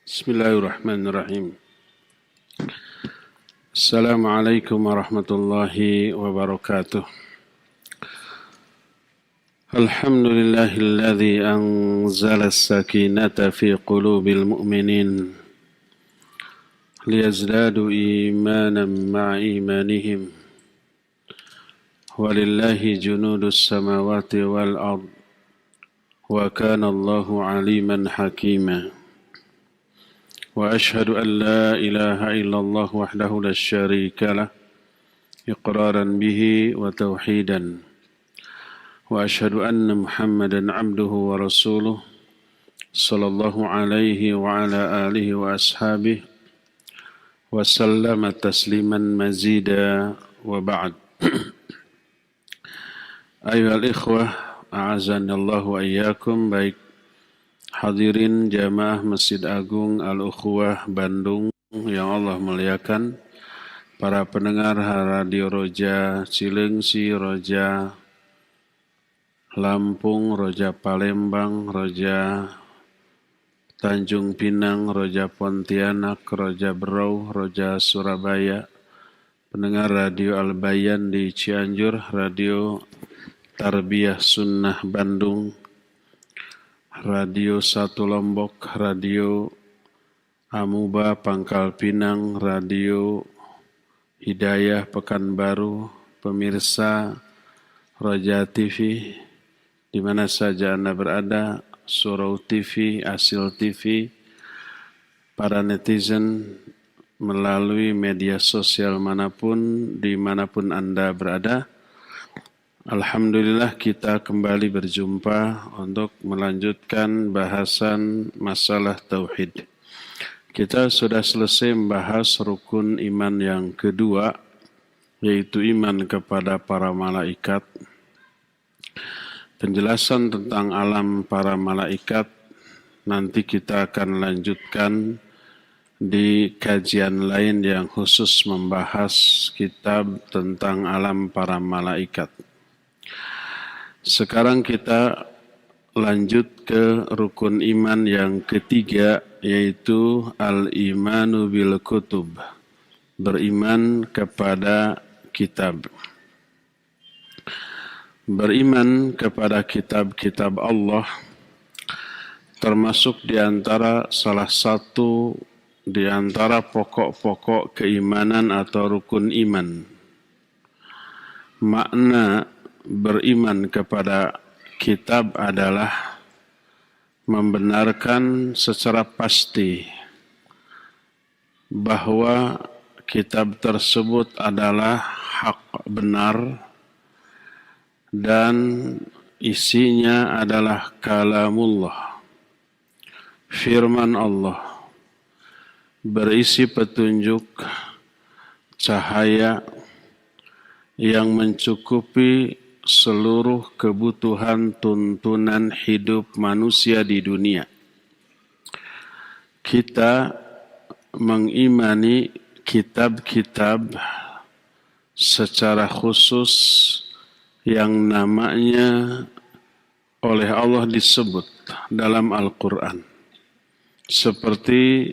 Bismillahirrahmanirrahim. Assalamualaikum warahmatullahi wabarakatuh. Alhamdulillahilladzi anzala as-sakinata fi qulubil mu'minin liyazdadu imanan ma'a imanihim. Walillahi junudus samawati wal ard wa kana Allahu aliman hakima. وأشهد أن لا إله إلا الله وحده لا شريك له إقرارا به وتوحيدا وأشهد أن محمدا عبده ورسوله صلى الله عليه وعلى آله وأصحابه وسلم تسليما مزيدا وبعد أيها الإخوة أعزني الله وإياكم. Baik hadirin jamaah Masjid Agung Al-Ukhuwah Bandung yang Allah muliakan, para pendengar Radio Roja Cilengsi, Roja Lampung, Roja Palembang, Roja Tanjung Pinang, Roja Pontianak, Roja Berau, Roja Surabaya, pendengar Radio Al-Bayan di Cianjur, Radio Tarbiyah Sunnah Bandung, Radio 1 Lombok, Radio Amuba Pangkal Pinang, Radio Hidayah Pekanbaru, pemirsa Roja TV, di mana saja Anda berada, Surau TV, Asil TV, para netizen melalui media sosial manapun, dimanapun Anda berada. Alhamdulillah kita kembali berjumpa untuk melanjutkan bahasan masalah tauhid. Kita sudah selesai membahas rukun iman yang kedua, yaitu iman kepada para malaikat. Penjelasan tentang alam para malaikat nanti kita akan lanjutkan di kajian lain yang khusus membahas kitab tentang alam para malaikat. Sekarang kita lanjut ke rukun iman yang ketiga, yaitu al-imanu bil kutub, beriman kepada kitab. Beriman kepada kitab-kitab Allah termasuk di antara salah satu di antara pokok-pokok keimanan atau rukun iman. Makna beriman kepada kitab adalah membenarkan secara pasti bahwa kitab tersebut adalah hak benar dan isinya adalah kalamullah, firman Allah, berisi petunjuk, cahaya yang mencukupi seluruh kebutuhan tuntunan hidup manusia di dunia. Kita mengimani kitab-kitab secara khusus yang namanya oleh Allah disebut dalam Al-Quran, seperti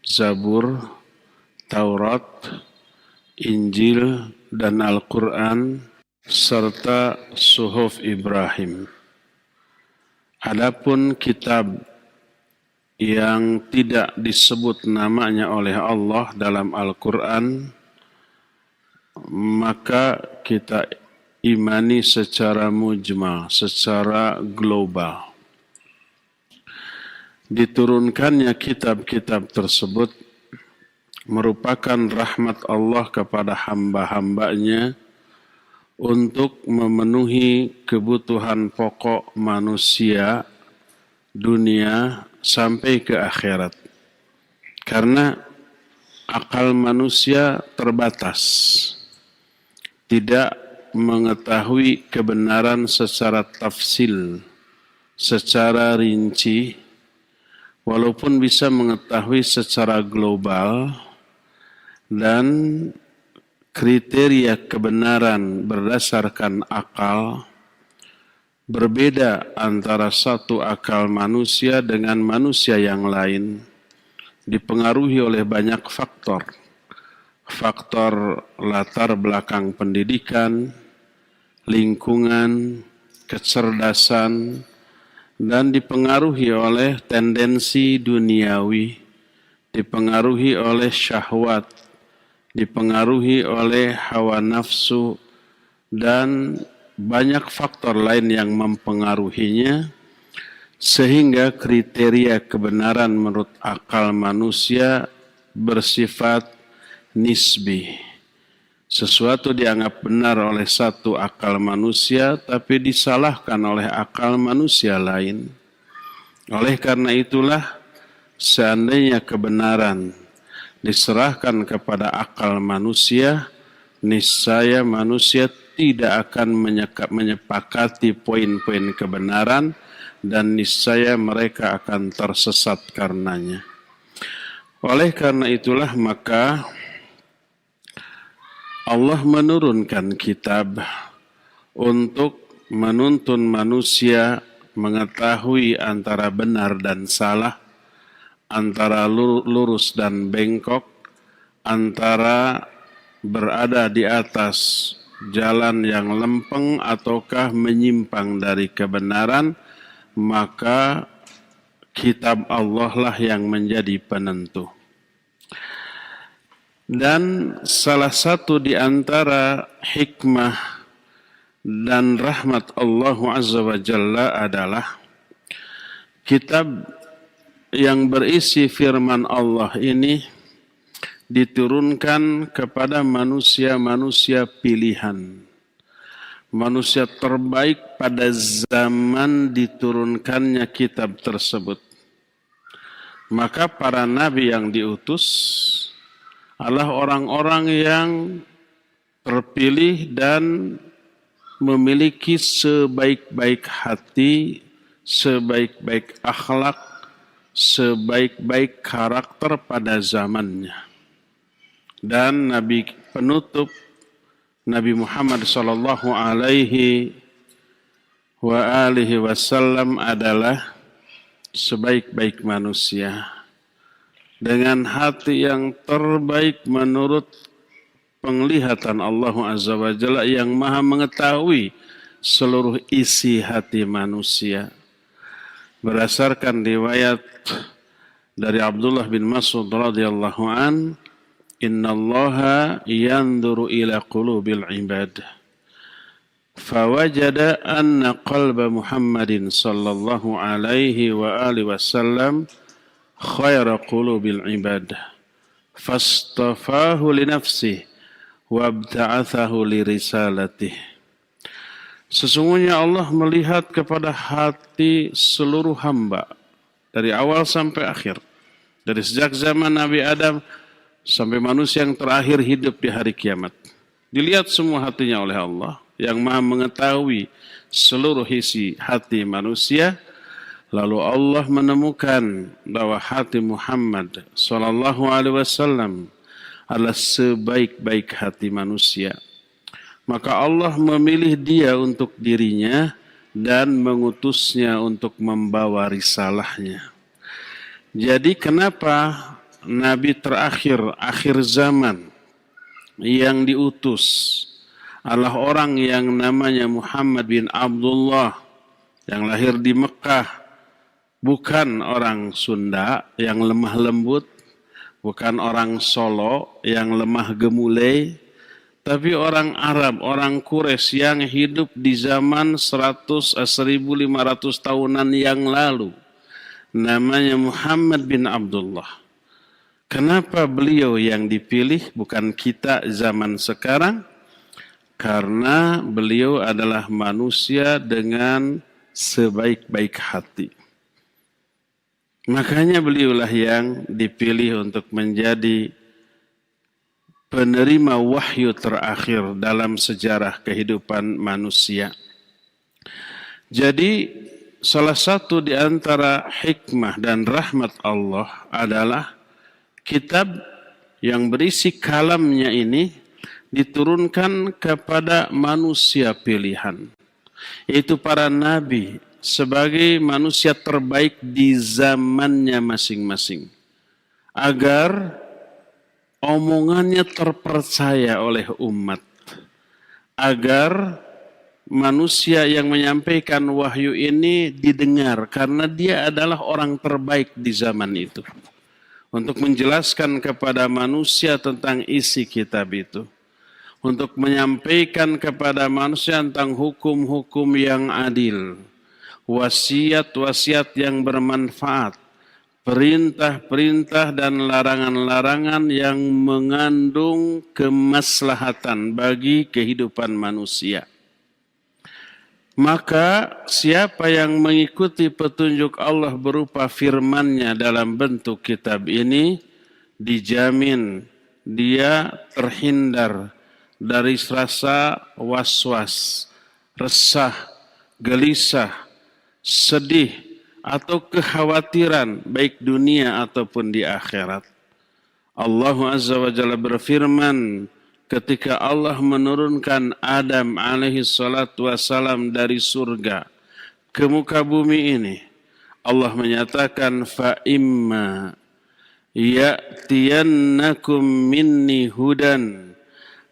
Zabur, Taurat, Injil, dan Al-Quran, serta Suhuf Ibrahim. Adapun kitab yang tidak disebut namanya oleh Allah dalam Al-Quran, maka kita imani secara mujmal, secara global. Diturunkannya kitab-kitab tersebut merupakan rahmat Allah kepada hamba-hambanya untuk memenuhi kebutuhan pokok manusia dunia sampai ke akhirat. Karena akal manusia terbatas, tidak mengetahui kebenaran secara tafsil, secara rinci, walaupun bisa mengetahui secara global, dan kriteria kebenaran berdasarkan akal berbeda antara satu akal manusia dengan manusia yang lain, dipengaruhi oleh banyak faktor. Faktor latar belakang pendidikan, lingkungan, kecerdasan, dan dipengaruhi oleh tendensi duniawi, dipengaruhi oleh syahwat, dipengaruhi oleh hawa nafsu, dan banyak faktor lain yang mempengaruhinya, sehingga kriteria kebenaran menurut akal manusia bersifat nisbi. Sesuatu dianggap benar oleh satu akal manusia, tapi disalahkan oleh akal manusia lain. Oleh karena itulah, seandainya kebenaran diserahkan kepada akal manusia, niscaya manusia tidak akan menyepakati poin-poin kebenaran, dan niscaya mereka akan tersesat karenanya. Oleh karena itulah maka Allah menurunkan kitab untuk menuntun manusia mengetahui antara benar dan salah, antara lurus dan bengkok, antara berada di atas jalan yang lempeng ataukah menyimpang dari kebenaran. Maka kitab Allah lah yang menjadi penentu. Dan salah satu di antara hikmah dan rahmat Allah Azza wa Jalla adalah kitab yang berisi firman Allah ini diturunkan kepada manusia-manusia pilihan. Manusia terbaik pada zaman diturunkannya kitab tersebut. Maka para nabi yang diutus adalah orang-orang yang terpilih dan memiliki sebaik-baik hati, sebaik-baik akhlak, sebaik-baik karakter pada zamannya. Dan nabi penutup Nabi Muhammad sallallahu alaihi wasallam adalah sebaik-baik manusia dengan hati yang terbaik menurut penglihatan Allah Azza wa Jalla yang maha mengetahui seluruh isi hati manusia. Berdasarkan riwayat dari Abdullah bin Mas'ud radhiyallahu an, innallaha yanzuru ila qulubil ibad fawajada anna qalba Muhammadin sallallahu alaihi wa alihi wasallam khayra qulubil ibad fastafahu li nafsihi wabta'athahu li risalatih. Sesungguhnya Allah melihat kepada hati seluruh hamba dari awal sampai akhir, dari sejak zaman Nabi Adam sampai manusia yang terakhir hidup di hari kiamat. Dilihat semua hatinya oleh Allah yang maha mengetahui seluruh isi hati manusia. Lalu Allah menemukan bahwa hati Muhammad sallallahu alaihi wasallam adalah sebaik-baik hati manusia. Maka Allah memilih dia untuk dirinya dan mengutusnya untuk membawa risalahnya. Jadi kenapa Nabi terakhir, akhir zaman yang diutus adalah orang yang namanya Muhammad bin Abdullah yang lahir di Mekah, bukan orang Sunda yang lemah lembut, bukan orang Solo yang lemah gemulai, tapi orang Arab, orang Quraisy yang hidup di zaman 1500 tahunan yang lalu. Namanya Muhammad bin Abdullah. Kenapa beliau yang dipilih bukan kita zaman sekarang? Karena beliau adalah manusia dengan sebaik-baik hati. Makanya beliaulah yang dipilih untuk menjadi penerima wahyu terakhir dalam sejarah kehidupan manusia. Jadi salah satu di antara hikmah dan rahmat Allah adalah kitab yang berisi kalamnya ini diturunkan kepada manusia pilihan, yaitu para nabi sebagai manusia terbaik di zamannya masing-masing. agar omongannya terpercaya oleh umat, agar manusia yang menyampaikan wahyu ini didengar karena dia adalah orang terbaik di zaman itu untuk menjelaskan kepada manusia tentang isi kitab itu, untuk menyampaikan kepada manusia tentang hukum-hukum yang adil, wasiat-wasiat yang bermanfaat, perintah-perintah dan larangan-larangan yang mengandung kemaslahatan bagi kehidupan manusia. Maka siapa yang mengikuti petunjuk Allah berupa firman-Nya dalam bentuk kitab ini, dijamin dia terhindar dari rasa was-was, resah, gelisah, sedih, atau kekhawatiran baik dunia ataupun di akhirat. Allah Azza wa Jalla berfirman ketika Allah menurunkan Adam alaihi salatu wassalam dari surga ke muka bumi ini. Allah menyatakan fa imma ya'tiyannakum minni hudan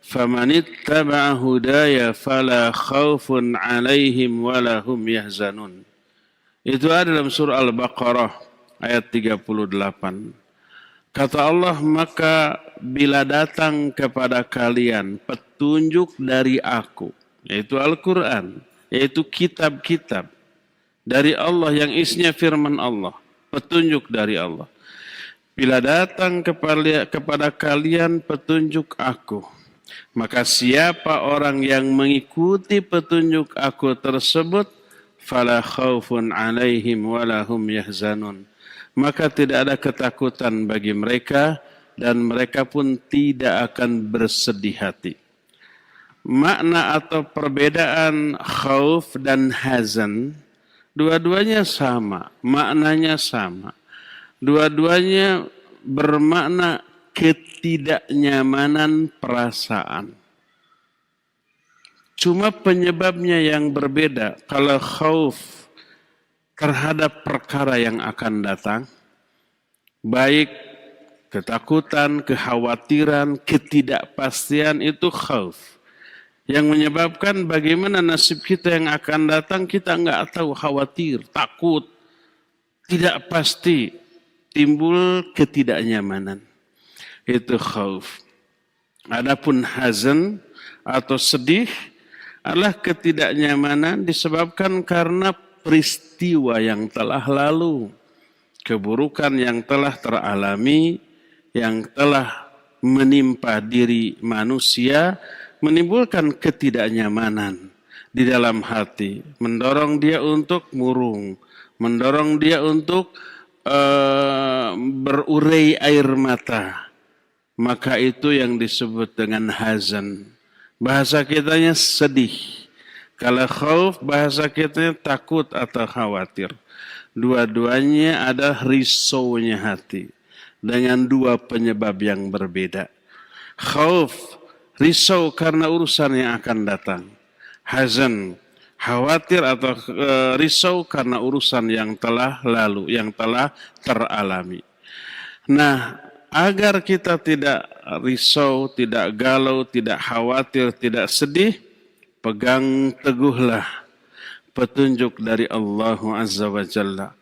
famanittaba'a hudaya fala khaufun 'alaihim wala hum yahzanun. Itu ada dalam surah Al-Baqarah ayat 38. Kata Allah, maka bila datang kepada kalian petunjuk dari aku, yaitu Al-Quran, yaitu kitab-kitab dari Allah yang isinya firman Allah, petunjuk dari Allah. Bila datang kepada kalian petunjuk aku, maka siapa orang yang mengikuti petunjuk aku tersebut, fala khaufun 'alaihim wala hum yahzanun. Maka tidak ada ketakutan bagi mereka dan mereka pun tidak akan bersedih hati. Makna atau perbedaan khauf dan hazan, dua-duanya sama, maknanya sama. Dua-duanya bermakna ketidaknyamanan perasaan. Cuma penyebabnya yang berbeda. Kalau khauf terhadap perkara yang akan datang, baik ketakutan, kekhawatiran, ketidakpastian, itu khauf. Yang menyebabkan bagaimana nasib kita yang akan datang, kita enggak tahu, khawatir, takut, tidak pasti, timbul ketidaknyamanan. Itu khauf. Adapun hazan atau sedih adalah ketidaknyamanan disebabkan karena peristiwa yang telah lalu, keburukan yang telah teralami, yang telah menimpa diri manusia, menimbulkan ketidaknyamanan di dalam hati, mendorong dia untuk murung, mendorong dia untuk berurai air mata. Maka itu yang disebut dengan hazan. Bahasa kitanya sedih. Kalau khauf, bahasa kitanya takut atau khawatir. Dua-duanya ada risaunya hati. Dengan dua penyebab yang berbeda. Khauf, risau karena urusan yang akan datang. Hazan, khawatir atau risau karena urusan yang telah lalu, yang telah teralami. Nah, agar kita tidak risau, tidak galau, tidak khawatir, tidak sedih, pegang teguhlah petunjuk dari Allah Azza wa Jalla.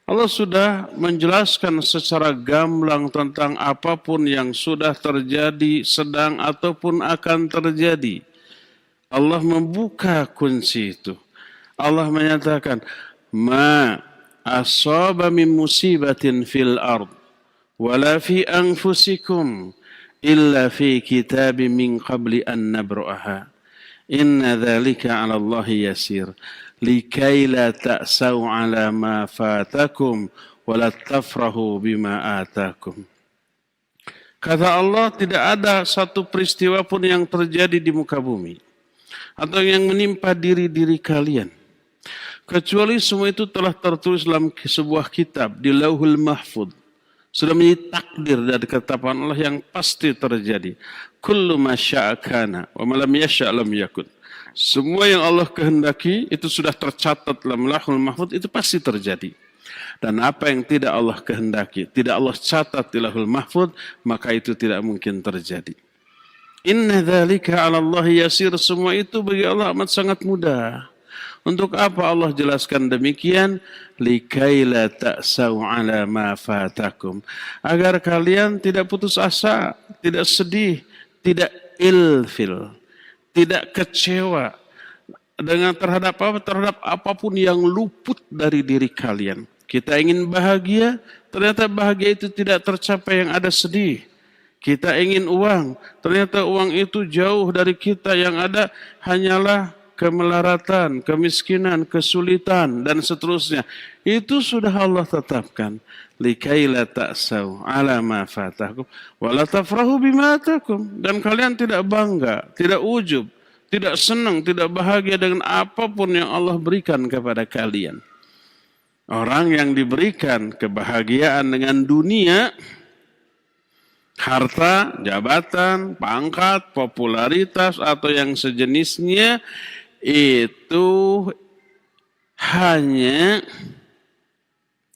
Allah sudah menjelaskan secara gamblang tentang apapun yang sudah terjadi, sedang ataupun akan terjadi. Allah membuka kunci itu. Allah menyatakan, ma asaba min musibatin fil ard wala fi anfusikum illa fi kitabin min qabli an nabra'aha inna dzalika 'ala Allahi yasir likai la ta'sau 'ala ma fatakum wa la tafrahu bima atakum. Kata Allah, tidak ada satu peristiwa pun yang terjadi di muka bumi atau yang menimpa diri-diri kalian kecuali semua itu telah tertulis dalam sebuah kitab di Lauhul Mahfuz. Sudah menjadi takdir dari ketetapan Allah yang pasti terjadi. Kullu ma syaa kana wa ma lam yasha' lam yakun. Semua yang Allah kehendaki itu sudah tercatat dalam Lauhul Mahfuz, itu pasti terjadi. Dan apa yang tidak Allah kehendaki, tidak Allah catat di Lauhul Mahfuz, maka itu tidak mungkin terjadi. Inna dzalika 'ala Allah yasir, semua itu bagi Allah amat sangat mudah. Untuk apa Allah jelaskan demikian? Likaila ta'sau 'ala ma fatakum. Agar kalian tidak putus asa, tidak sedih, tidak ilfil, tidak kecewa dengan terhadap apapun yang luput dari diri kalian. Kita ingin bahagia, ternyata bahagia itu tidak tercapai, yang ada sedih. Kita ingin uang, ternyata uang itu jauh dari kita, yang ada hanyalah kemelaratan, kemiskinan, kesulitan, dan seterusnya. Itu sudah Allah tetapkan. Likaila ta'sau 'ala ma fatakum wa la tafrahu bima atakum. Dan kalian tidak bangga, tidak ujub, tidak senang, tidak bahagia dengan apapun yang Allah berikan kepada kalian. Orang yang diberikan kebahagiaan dengan dunia, harta, jabatan, pangkat, popularitas, atau yang sejenisnya, itu hanya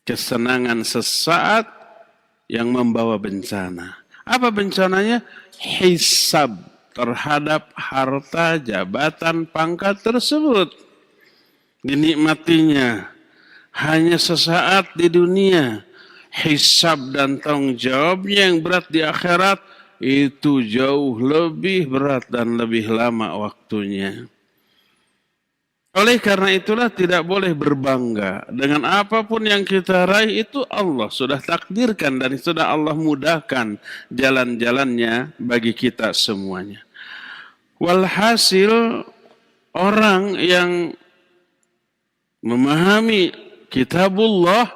kesenangan sesaat yang membawa bencana. Apa bencananya? Hisab terhadap harta, jabatan, pangkat tersebut. Dinikmatinya hanya sesaat di dunia. Hisab dan tanggung jawabnya yang berat di akhirat itu jauh lebih berat dan lebih lama waktunya. Oleh karena itulah tidak boleh berbangga dengan apapun yang kita raih, itu Allah sudah takdirkan dan sudah Allah mudahkan jalan-jalannya bagi kita semuanya. Walhasil, orang yang memahami Kitabullah,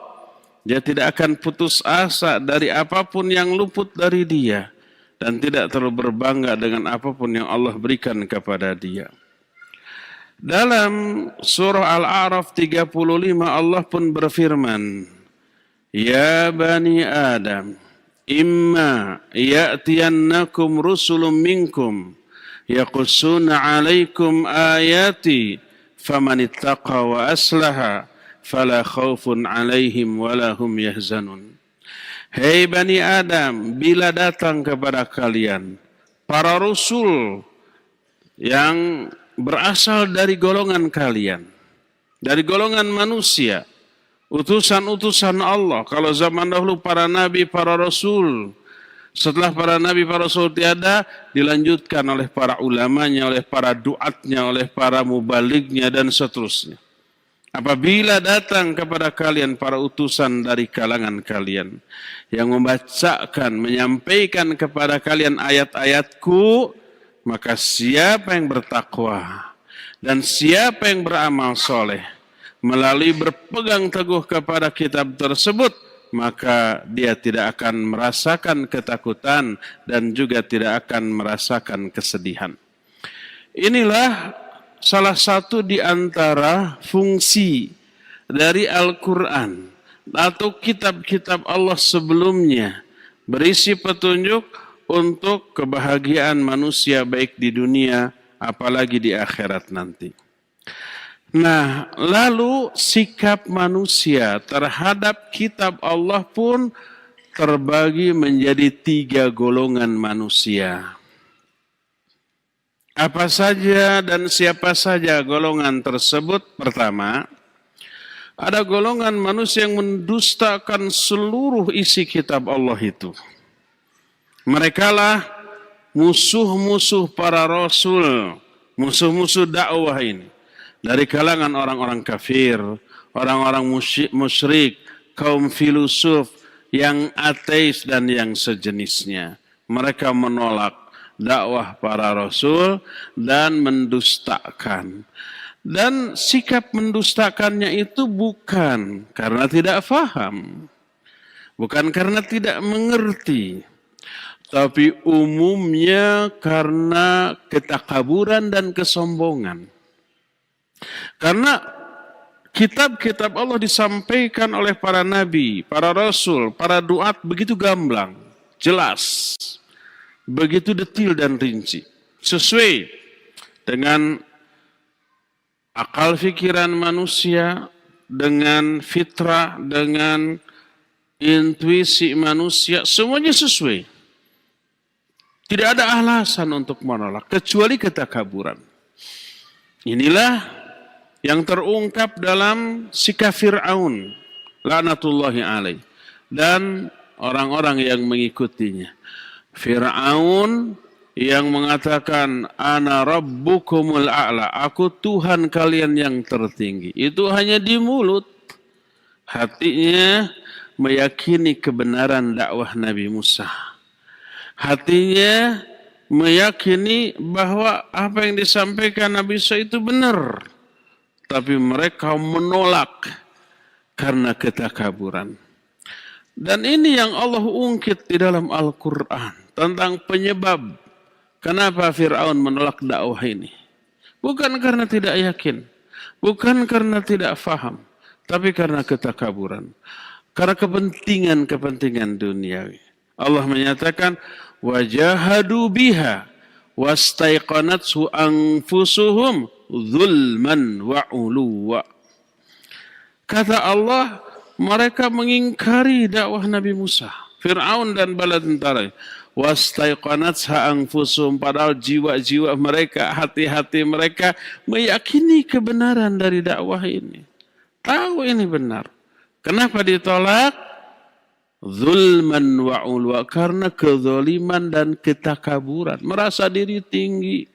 dia tidak akan putus asa dari apapun yang luput dari dia, dan tidak terlalu berbangga dengan apapun yang Allah berikan kepada dia. Dalam surah Al-A'raf 35 Allah pun berfirman, Ya bani Adam, imma ya'tiyannakum rusulun minkum yaqussuna 'alaikum ayati famanittaqa wa aslaha fala khaufun 'alaihim wala hum yahzanun. Hei Bani Adam, bila datang kepada kalian para rasul yang berasal dari golongan kalian, dari golongan manusia, utusan-utusan Allah. Kalau zaman dahulu para nabi, para rasul, setelah para nabi, para rasul tiada, dilanjutkan oleh para ulamanya, oleh para duatnya, oleh para mubalignya, dan seterusnya. Apabila datang kepada kalian para utusan dari kalangan kalian yang membacakan, menyampaikan kepada kalian ayat-ayatku, maka siapa yang bertakwa dan siapa yang beramal soleh melalui berpegang teguh kepada kitab tersebut, maka dia tidak akan merasakan ketakutan dan juga tidak akan merasakan kesedihan. Inilah salah satu di antara fungsi dari Al-Quran atau kitab-kitab Allah sebelumnya, berisi petunjuk untuk kebahagiaan manusia baik di dunia apalagi di akhirat nanti. Nah, lalu sikap manusia terhadap kitab Allah pun terbagi menjadi 3 golongan manusia. Apa saja dan siapa saja golongan tersebut? Pertama, ada golongan manusia yang mendustakan seluruh isi kitab Allah itu. Merekalah musuh-musuh para rasul, musuh-musuh dakwah ini. Dari kalangan orang-orang kafir, orang-orang musyrik, kaum filosof, yang ateis dan yang sejenisnya. Mereka menolak dakwah para rasul dan mendustakan. Dan sikap mendustakannya itu bukan karena tidak faham, bukan karena tidak mengerti, tapi umumnya karena ketakaburan dan kesombongan. Karena kitab-kitab Allah disampaikan oleh para nabi, para rasul, para duat begitu gamblang, jelas, begitu detil dan rinci, sesuai dengan akal fikiran manusia, dengan fitrah, dengan intuisi manusia, semuanya sesuai. Tidak ada alasan untuk menolak, kecuali ketakaburan. Inilah yang terungkap dalam sikap Fir'aun, laknatullahi alaih, dan orang-orang yang mengikutinya. Fir'aun yang mengatakan, Ana rabbukumul a'la, aku Tuhan kalian yang tertinggi. Itu hanya di mulut. Hatinya meyakini kebenaran dakwah Nabi Musa. Hatinya meyakini bahwa apa yang disampaikan Nabi Musa itu benar. Tapi mereka menolak karena ketakaburan. Dan ini yang Allah ungkit di dalam Al-Quran tentang penyebab kenapa Fir'aun menolak dakwah ini. Bukan karena tidak yakin, bukan karena tidak faham, tapi karena ketakaburan. Karena kepentingan-kepentingan duniawi. Allah menyatakan, wajahadu biha wastaiqanatsu anfusuhum zulman wa uluwa. Kata Allah, mereka mengingkari dakwah Nabi Musa, Fir'aun dan bala tentara. Wastaiqanatsa anfusuhum, padahal jiwa-jiwa mereka, hati-hati mereka meyakini kebenaran dari dakwah ini. Tahu ini benar. Kenapa ditolak? Zulman wa ulwa, karena kezaliman dan ketakaburan, merasa diri tinggi.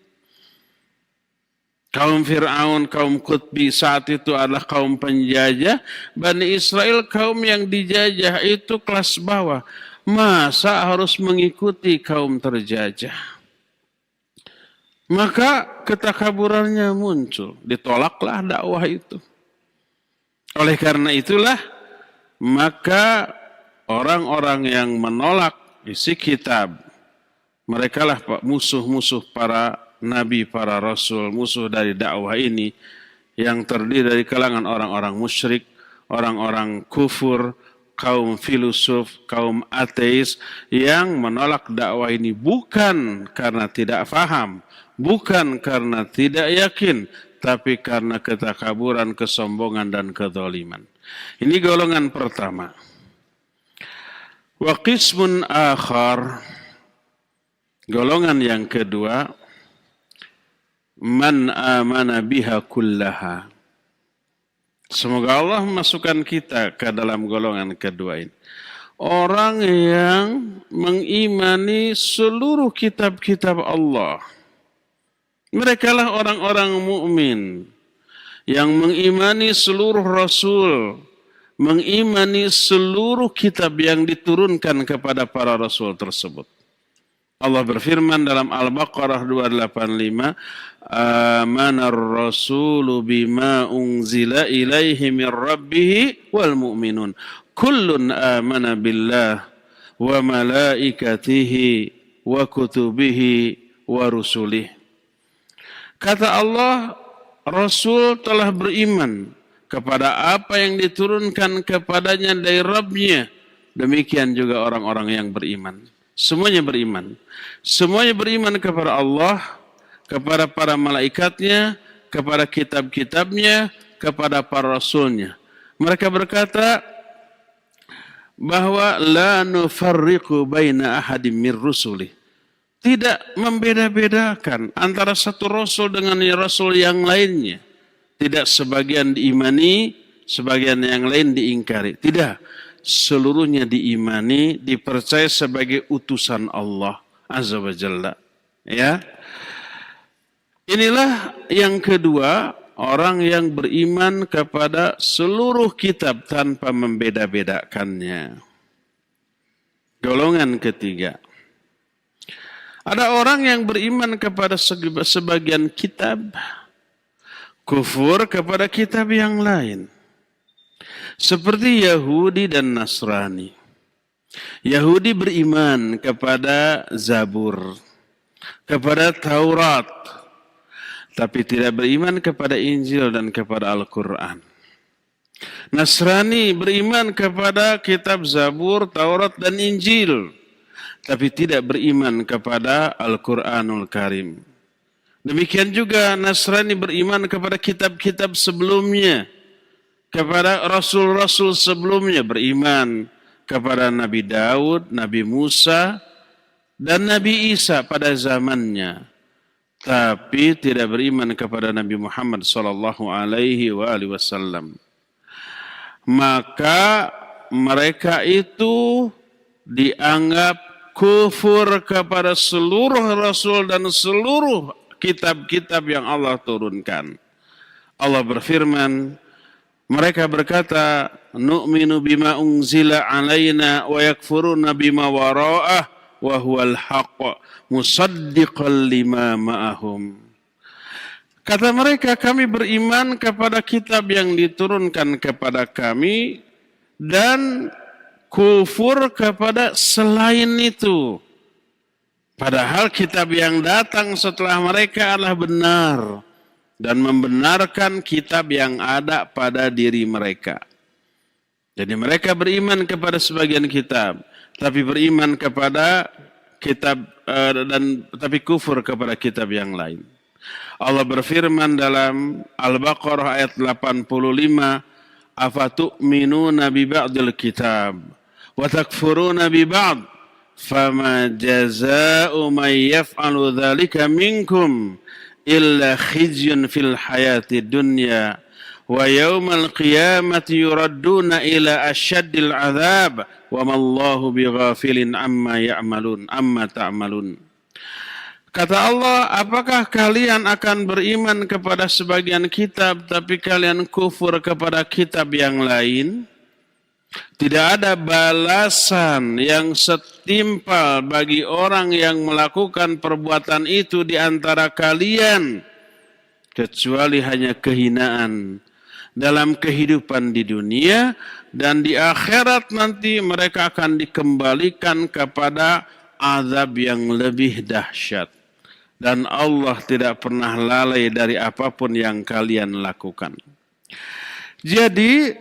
Kaum Fir'aun, kaum Qutbi saat itu adalah kaum penjajah. Bani Israel kaum yang dijajah itu kelas bawah. Masa harus mengikuti kaum terjajah? Maka ketakaburannya muncul. Ditolaklah dakwah itu. Oleh karena itulah, maka orang-orang yang menolak isi kitab, merekalah musuh-musuh para nabi, para rasul, musuh dari dakwah ini yang terdiri dari kalangan orang-orang musyrik, orang-orang kufur, kaum filosof, kaum ateis yang menolak dakwah ini bukan karena tidak faham, bukan karena tidak yakin, tapi karena ketakaburan, kesombongan, dan kezaliman. Ini golongan pertama. Wa qismun akhar, golongan yang kedua, man amana biha kullaha. Semoga Allah memasukkan kita ke dalam golongan kedua ini. Orang yang mengimani seluruh kitab-kitab Allah. Mereka lah orang-orang mukmin yang mengimani seluruh rasul, mengimani seluruh kitab yang diturunkan kepada para rasul tersebut. Allah berfirman dalam Al-Baqarah 285, Amanar rasulu bima unzila ilaihi min rabbih wal mu'minun. Kullun amana billah wa malaikatihi wa kutubihi wa rusulih. Kata Allah, Rasul telah beriman kepada apa yang diturunkan kepadanya dari Rabb-Nya. Demikian juga orang-orang yang beriman. Semuanya beriman. Semuanya beriman kepada Allah, kepada para malaikatnya, kepada kitab-kitabnya, kepada para rasulnya. Mereka berkata bahwa la nufarriqu baina ahadim mir rusuli. Tidak membeda-bedakan antara satu rasul dengan rasul yang lainnya. Tidak sebagian diimani, sebagian yang lain diingkari. Tidak. Seluruhnya diimani, dipercaya sebagai utusan Allah Azza wa Jalla. Ya. Inilah yang kedua, orang yang beriman kepada seluruh kitab tanpa membeda-bedakannya. Golongan ketiga. Ada orang yang beriman kepada sebagian kitab, kufur kepada kitab yang lain. Seperti Yahudi dan Nasrani. Yahudi beriman kepada Zabur, kepada Taurat, tapi tidak beriman kepada Injil dan kepada Al-Quran. Nasrani beriman kepada kitab Zabur, Taurat, dan Injil, tapi tidak beriman kepada Al-Quranul Karim. Demikian juga Nasrani beriman kepada kitab-kitab sebelumnya, kepada rasul-rasul sebelumnya, beriman kepada Nabi Daud, Nabi Musa, dan Nabi Isa pada zamannya. Tapi tidak beriman kepada Nabi Muhammad sallallahu alaihi wasallam. Maka mereka itu dianggap kufur kepada seluruh rasul dan seluruh kitab-kitab yang Allah turunkan. Allah berfirman, mereka berkata, nu'minu bima unzila alaina wa yakfuruna bima wara'ah wa huwal haqq musaddiqan lima ma'ahum. Kata mereka, kami beriman kepada kitab yang diturunkan kepada kami dan kufur kepada selain itu. Padahal kitab yang datang setelah mereka adalah benar dan membenarkan kitab yang ada pada diri mereka. Jadi mereka beriman kepada sebagian kitab, tapi beriman kepada kitab tapi kufur kepada kitab yang lain. Allah berfirman dalam Al-Baqarah ayat 85, afatu'minuna bi ba'dil kitab wa takfuruna bi ba'd fama jazaa'u man yaf'alu dzalika minkum illa khizyun fil hayati dunya wa yaumal qiyamati yuradduna ila asyaddil adzab wa mallahu bighafilin amma ta'malun. Kata Allah, apakah kalian akan beriman kepada sebagian kitab tapi kalian kufur kepada kitab yang lain? Tidak ada balasan yang setimpal bagi orang yang melakukan perbuatan itu di antara kalian kecuali hanya kehinaan dalam kehidupan di dunia, dan di akhirat nanti mereka akan dikembalikan kepada azab yang lebih dahsyat. Dan Allah tidak pernah lalai dari apapun yang kalian lakukan. Jadi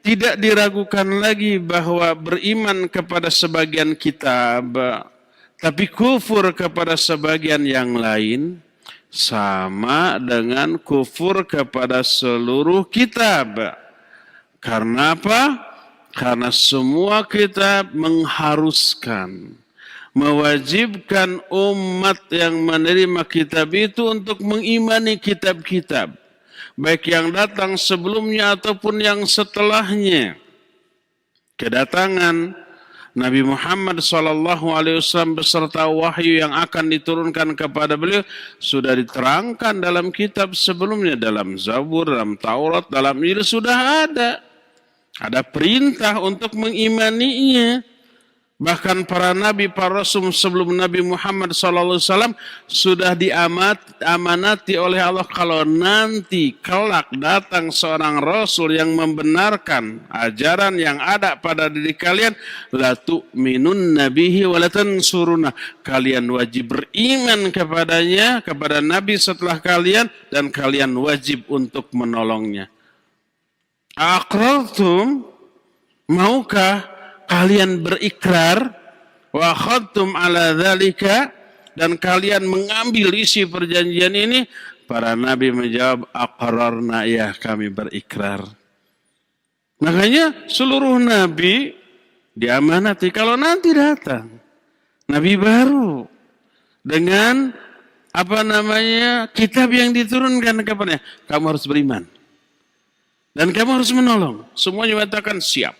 tidak diragukan lagi bahwa beriman kepada sebagian kitab tapi kufur kepada sebagian yang lain sama dengan kufur kepada seluruh kitab. Karena apa? Karena semua kitab mengharuskan, mewajibkan umat yang menerima kitab itu untuk mengimani kitab-kitab, baik yang datang sebelumnya ataupun yang setelahnya. Kedatangan Nabi Muhammad SAW beserta wahyu yang akan diturunkan kepada beliau sudah diterangkan dalam kitab sebelumnya, dalam Zabur, dalam Taurat, dalam Injil sudah ada. Ada perintah untuk mengimaninya. Bahkan para nabi, para rasul sebelum Nabi Muhammad SAW sudah diamanati oleh Allah, kalau nanti kelak datang seorang rasul yang membenarkan ajaran yang ada pada diri kalian, la tu'minun nabihi wa la tansuruna, kalian wajib beriman kepadanya, kepada nabi setelah kalian, dan kalian wajib untuk menolongnya. Aqrartum, maukah kalian berikrar, wa akhadtum ala dzalika, dan kalian mengambil isi perjanjian ini? Para nabi menjawab, aqrarna, ya kami berikrar. Makanya seluruh nabi diamanati, kalau nanti datang nabi baru dengan kitab yang diturunkan kepadanya, kamu harus beriman dan kamu harus menolong. Semuanya mengatakan siap.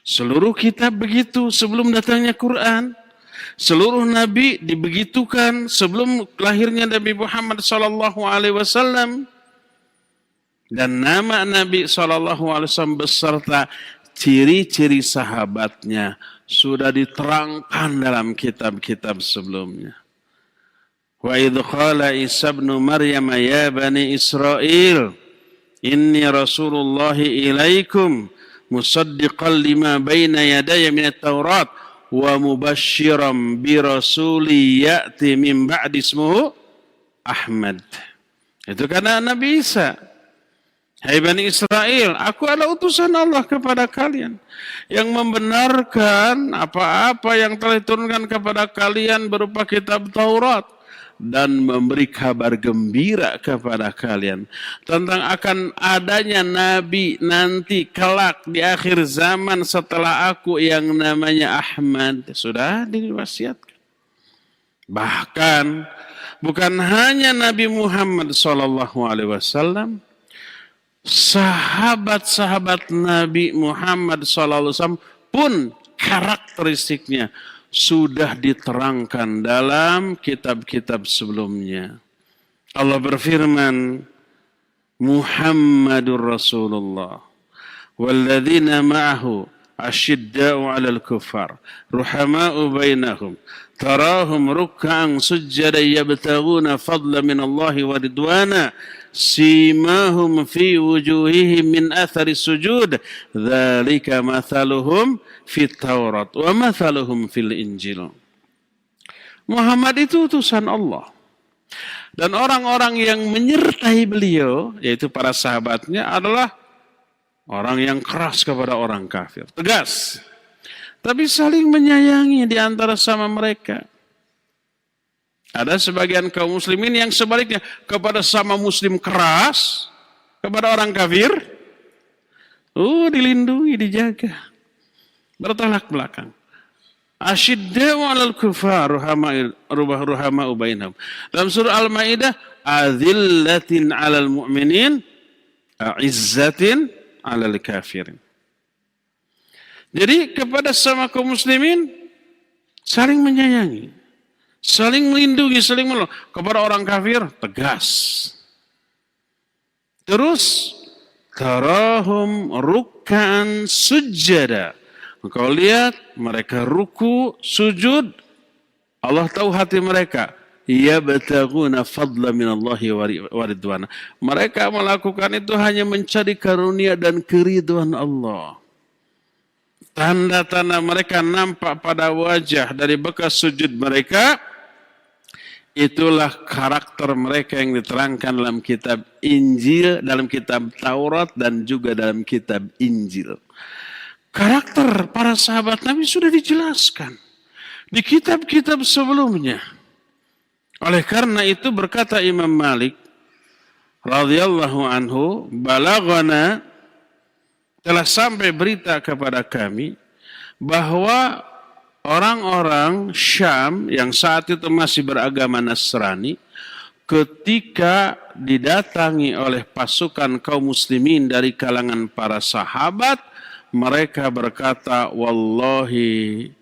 Seluruh kitab begitu sebelum datangnya Quran. Seluruh nabi dibegitukan sebelum lahirnya Nabi Muhammad SAW. Dan nama Nabi SAW beserta ciri-ciri sahabatnya sudah diterangkan dalam kitab-kitab sebelumnya. Wa idh qala Isa ibnu Maryam ya bani Israel inni rasulullahi ilaikum musaddiqan lima baina yadaya minat Taurat wa mubasysyiran bi rasuli ya'ti min ba'di ismuhu Ahmad. Itu karena Nabi Isa. Hai Bani Israel, aku adalah utusan Allah kepada kalian yang membenarkan apa-apa yang telah diturunkan kepada kalian berupa kitab Taurat, dan memberi kabar gembira kepada kalian tentang akan adanya nabi nanti kelak di akhir zaman setelah aku yang namanya Ahmad. Sudah diwasiatkan. Bahkan bukan hanya Nabi Muhammad SAW, sahabat-sahabat Nabi Muhammad SAW pun karakteristiknya sudah diterangkan dalam kitab-kitab sebelumnya. Allah berfirman, Muhammadur Rasulullah walladzina ma'ahu asyidda'u 'alal kuffar ruhama'u bainahum tarahum ruk'an sujjadan yabtaghuna fadlan min Allah wa ridwana simahum fi wujuhihim min athari sujud dzalika mathaluhum fit Taurat wa mathaluhum fil Injil. Muhammad itu utusan Allah. Dan orang-orang yang menyertai beliau, yaitu para sahabatnya, adalah orang yang keras kepada orang kafir. Tegas. Tapi saling menyayangi di antara sama mereka. Ada sebagian kaum muslimin yang sebaliknya kepada sama muslim keras, kepada orang kafir, dilindungi, dijaga. Bertolak belakang. Asyidda'u 'alal kufar ruhama'u bainahum. Dalam surah Al-Maidah, azillatin 'alal mu'minin, a'izzatin 'alal kafirin. Jadi kepada sama kaum muslimin saling menyayangi, saling melindungi, saling menolong. Kepada orang kafir tegas. Terus tarahum ruk'an sujjada. Engkau lihat mereka ruku, sujud. Allah tahu hati mereka. Yabtaghuna fadla minallahi wa ridwana. Mereka melakukan itu hanya mencari karunia dan keridhaan Allah. Tanda-tanda mereka nampak pada wajah dari bekas sujud mereka. Itulah karakter mereka yang diterangkan dalam kitab Injil, dalam kitab Taurat dan juga dalam kitab Injil. Karakter para sahabat Nabi sudah dijelaskan di kitab-kitab sebelumnya. Oleh karena itu berkata Imam Malik radhiyallahu anhu, balaghana, telah sampai berita kepada kami bahwa orang-orang Syam yang saat itu masih beragama Nasrani, ketika didatangi oleh pasukan kaum muslimin dari kalangan para sahabat, mereka berkata, wallahi,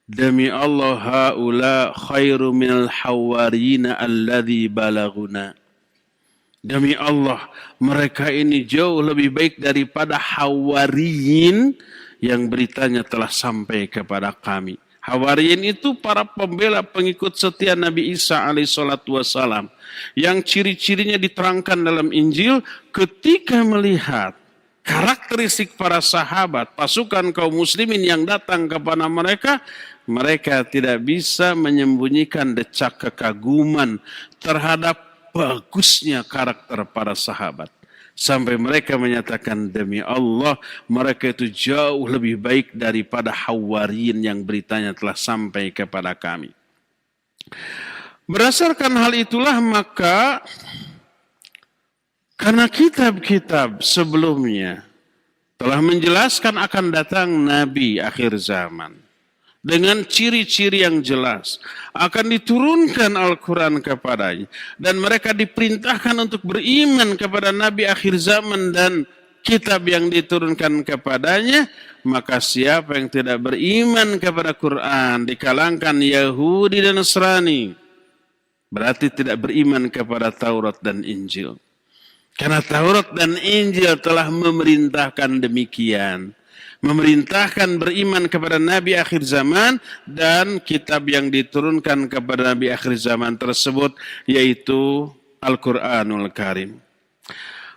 demi Allah, haula khairu minal hawariyina alladhi balaguna. Demi Allah, mereka ini jauh lebih baik daripada hawariyin yang beritanya telah sampai kepada kami. Hawariyin itu para pembela pengikut setia Nabi Isa alaihissalatu wassalam. Yang ciri-cirinya diterangkan dalam Injil ketika melihat karakteristik para sahabat, pasukan kaum muslimin yang datang kepada mereka, mereka tidak bisa menyembunyikan decak kekaguman terhadap bagusnya karakter para sahabat. Sampai mereka menyatakan, demi Allah, mereka itu jauh lebih baik daripada Hawariyin yang beritanya telah sampai kepada kami. Berdasarkan hal itulah maka karena kitab-kitab sebelumnya telah menjelaskan akan datang Nabi akhir zaman dengan ciri-ciri yang jelas, akan diturunkan Al-Quran kepadanya, dan mereka diperintahkan untuk beriman kepada Nabi akhir zaman dan kitab yang diturunkan kepadanya, maka siapa yang tidak beriman kepada Quran di kalangan Yahudi dan Nasrani, berarti tidak beriman kepada Taurat dan Injil. Karena Taurat dan Injil telah memerintahkan demikian. Memerintahkan beriman kepada Nabi akhir zaman dan kitab yang diturunkan kepada Nabi akhir zaman tersebut, yaitu Al-Quranul Karim.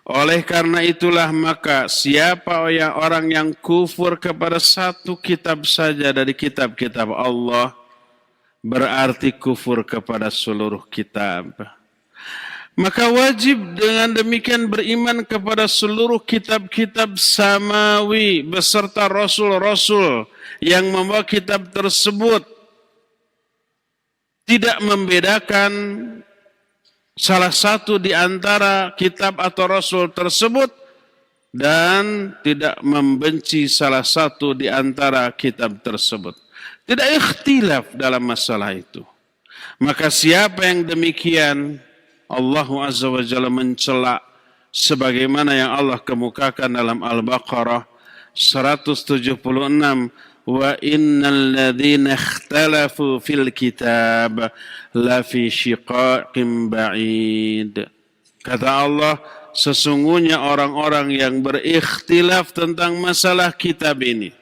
Oleh karena itulah maka siapa orang yang kufur kepada satu kitab saja dari kitab-kitab Allah, berarti kufur kepada seluruh kitab. Maka wajib dengan demikian beriman kepada seluruh kitab-kitab samawi beserta rasul-rasul yang membawa kitab tersebut. tidak membedakan salah satu di antara kitab atau rasul tersebut dan tidak membenci salah satu di antara kitab tersebut. Tidak ikhtilaf dalam masalah itu. Maka siapa yang demikian, Allah Azza wa Jalla mencela sebagaimana yang Allah kemukakan dalam Al-Baqarah 176, wa innal ladzina ikhtalafu fil kitab la fi shiqaqin ba'id. Kata Allah, sesungguhnya orang-orang yang berikhtilaf tentang masalah kitab ini,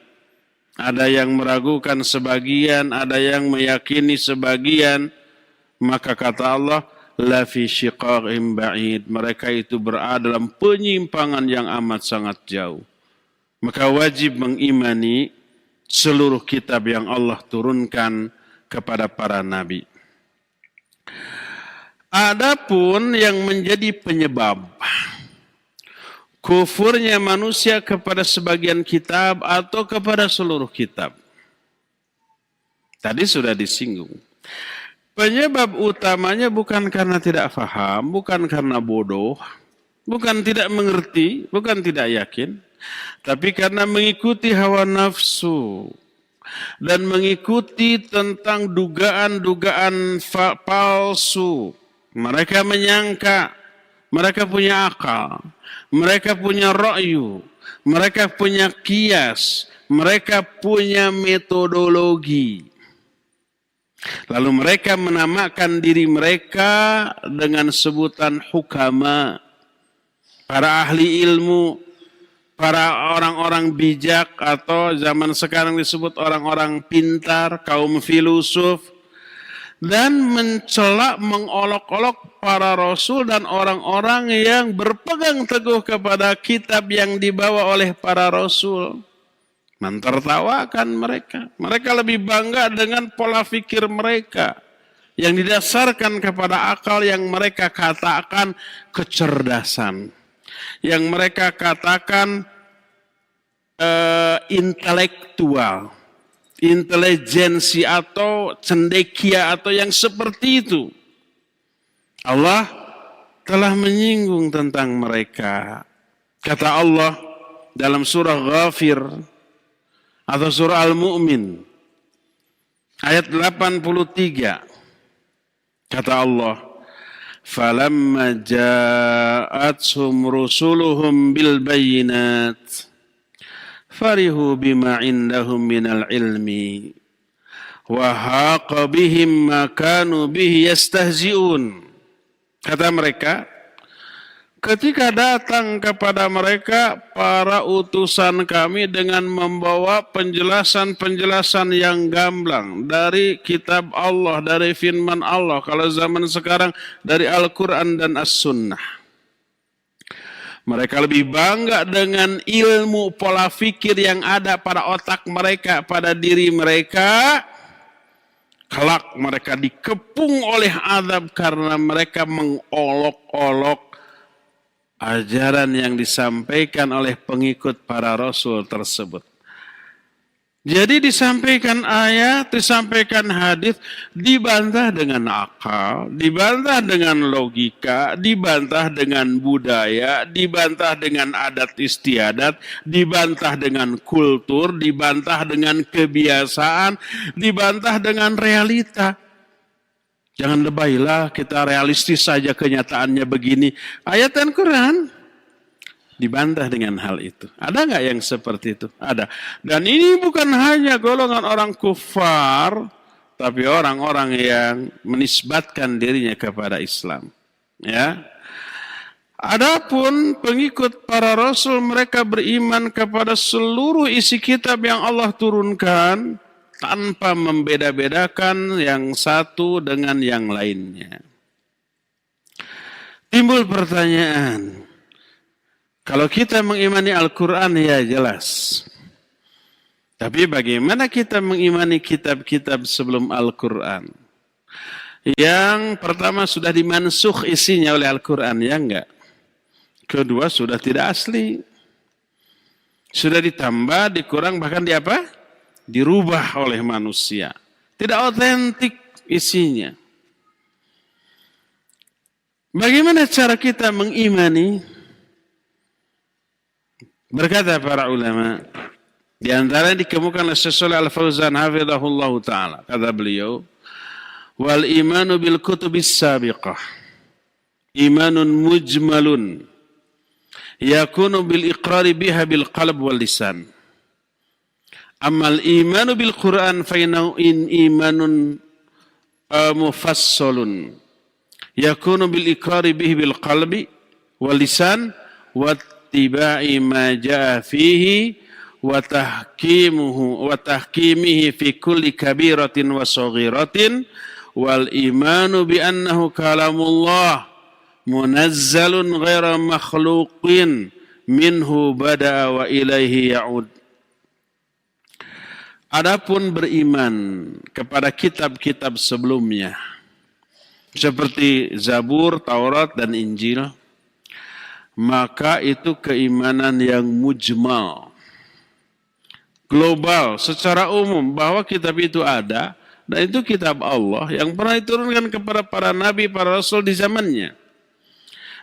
ada yang meragukan sebagian, ada yang meyakini sebagian, maka kata Allah, la fi shiqaqin ba'id, mereka itu berada dalam penyimpangan yang amat sangat jauh. Maka wajib mengimani seluruh kitab yang Allah turunkan kepada para nabi. Adapun yang menjadi penyebab kufurnya manusia kepada sebagian kitab atau kepada seluruh kitab, tadi sudah disinggung. Penyebab utamanya bukan karena tidak faham, bukan karena bodoh, bukan tidak mengerti, bukan tidak yakin, tapi karena mengikuti hawa nafsu dan mengikuti tentang dugaan-dugaan palsu. Mereka menyangka mereka punya akal, mereka punya ra'yu, mereka punya qiyas, mereka punya metodologi. Lalu mereka menamakan diri mereka dengan sebutan hukama, para ahli ilmu, para orang-orang bijak, atau zaman sekarang disebut orang-orang pintar, kaum filosof, dan mencela, mengolok-olok para rasul dan orang-orang yang berpegang teguh kepada kitab yang dibawa oleh para rasul. Mentertawakan mereka. Mereka lebih bangga dengan pola fikir mereka yang didasarkan kepada akal yang mereka katakan kecerdasan, yang mereka katakan intelektual, intelijensi atau cendekia atau yang seperti itu. Allah telah menyinggung tentang mereka. Kata Allah dalam surah Ghafir atau surah Al-Mu'min ayat 83. Kata Allah, falamma ja'athum rusuluhum bil bayyinat farihu bima indahum minal ilmi wa haqa bihim ma kanu bihi yastahzi'un. Kata mereka, ketika datang kepada mereka para utusan kami dengan membawa penjelasan-penjelasan yang gamblang dari kitab Allah, dari firman Allah, kalau zaman sekarang dari Al-Quran dan As-Sunnah. Mereka lebih bangga dengan ilmu pola fikir yang ada pada otak mereka, pada diri mereka. Kelak mereka dikepung oleh azab karena mereka mengolok-olok ajaran yang disampaikan oleh pengikut para rasul tersebut. Jadi disampaikan ayat, disampaikan hadis, dibantah dengan akal, dibantah dengan logika, dibantah dengan budaya, dibantah dengan adat istiadat, dibantah dengan kultur, dibantah dengan kebiasaan, dibantah dengan realita. Jangan lebaylah, kita realistis saja, kenyataannya begini. Ayat Al-Quran dibantah dengan hal itu. Ada nggak yang seperti itu? Ada. Dan ini bukan hanya golongan orang kufar, tapi orang-orang yang menisbatkan dirinya kepada Islam. Ya. Adapun pengikut para rasul, mereka beriman kepada seluruh isi kitab yang Allah turunkan tanpa membeda-bedakan yang satu dengan yang lainnya. Timbul pertanyaan, kalau kita mengimani Al-Quran ya jelas. Tapi bagaimana kita mengimani kitab-kitab sebelum Al-Quran? Yang pertama sudah dimansukh isinya oleh Al-Quran, ya enggak? Kedua sudah tidak asli. Sudah ditambah, dikurang, bahkan dirubah oleh manusia. Tidak otentik. isinya. Bagaimana cara kita mengimani? Berkata para ulama, di antara yang dikemukakan oleh Syekh Shalih Al-Fauzan hafizahullah taala, kata beliau, wal imanu bil kutubis sabiqah imanun mujmalun yakunu bil iqrari biha bil qalb wal lisan. Amal imanu bil Quran fa innahu imanun mufassalun yakunu bil iqrari bihi bil qalbi wal lisan wa ittiba'i ma jaa fihi wa tahkimihi fi kulli kabiratin wa saghiratin wal imanu bi annahu kalamullah munazzalun ghaira makhluqin minhu bada'a wa ilaihi ya'ud. Adapun beriman kepada kitab-kitab sebelumnya seperti Zabur, Taurat dan Injil, maka itu keimanan yang mujmal, global, secara umum bahwa kitab itu ada dan itu kitab Allah yang pernah diturunkan kepada para nabi, para rasul di zamannya.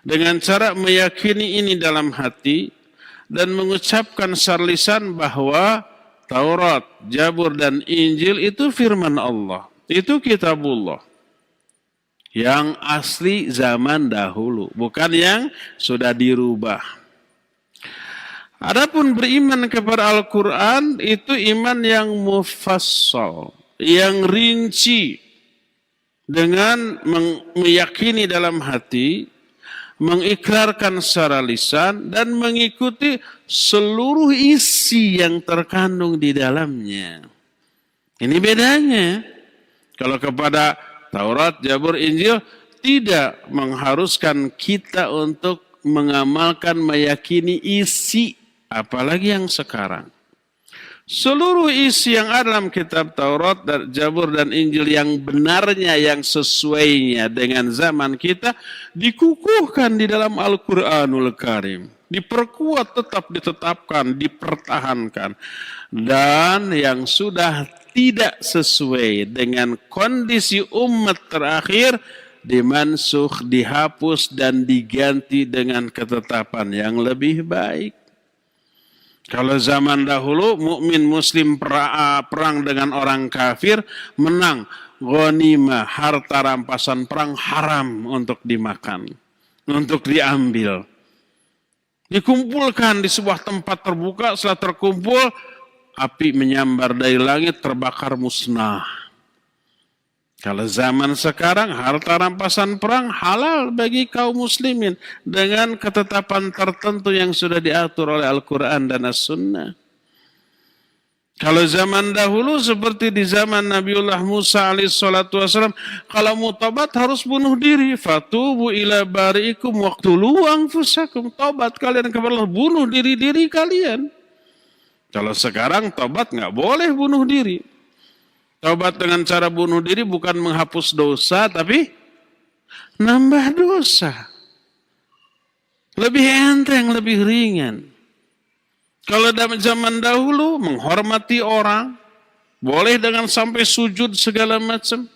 Dengan cara meyakini ini dalam hati dan mengucapkan secara lisan bahwa Taurat, Zabur dan Injil itu firman Allah, itu kitabullah yang asli zaman dahulu, bukan yang sudah dirubah. Adapun beriman kepada Al-Quran itu iman yang mufassal, yang rinci, dengan meyakini dalam hati, mengikrarkan secara lisan, dan mengikuti seluruh isi yang terkandung di dalamnya. Ini bedanya. Kalau kepada Taurat, Zabur, Injil tidak mengharuskan kita untuk mengamalkan, meyakini isi, apalagi yang sekarang. Seluruh isi yang ada dalam kitab Taurat, Zabur dan Injil yang benarnya, yang sesuainya dengan zaman kita, dikukuhkan di dalam Al-Quranul Karim. Diperkuat, tetap ditetapkan, dipertahankan. Dan yang sudah tidak sesuai dengan kondisi umat terakhir, dimansuh, dihapus, dan diganti dengan ketetapan yang lebih baik. Kalau zaman dahulu mukmin muslim perang dengan orang kafir, menang, ghanimah, harta rampasan perang haram untuk dimakan, untuk diambil. Dikumpulkan di sebuah tempat terbuka, setelah terkumpul, api menyambar dari langit, terbakar musnah. Kalau zaman sekarang harta rampasan perang halal bagi kaum muslimin dengan ketetapan tertentu yang sudah diatur oleh Al-Quran dan As-Sunnah. Kalau zaman dahulu seperti di zaman Nabiullah Musa alaihissalatu wassalam, kalau mau tobat harus bunuh diri. Fatubu ila bari'ikum waqtulu anfusakum. Tobat kalian kepada Allah, bunuh diri-diri kalian. Kalau sekarang tobat nggak boleh bunuh diri. Taubat dengan cara bunuh diri bukan menghapus dosa, tapi nambah dosa. Lebih enteng, lebih ringan. Kalau dalam zaman dahulu menghormati orang, boleh dengan sampai sujud segala macam.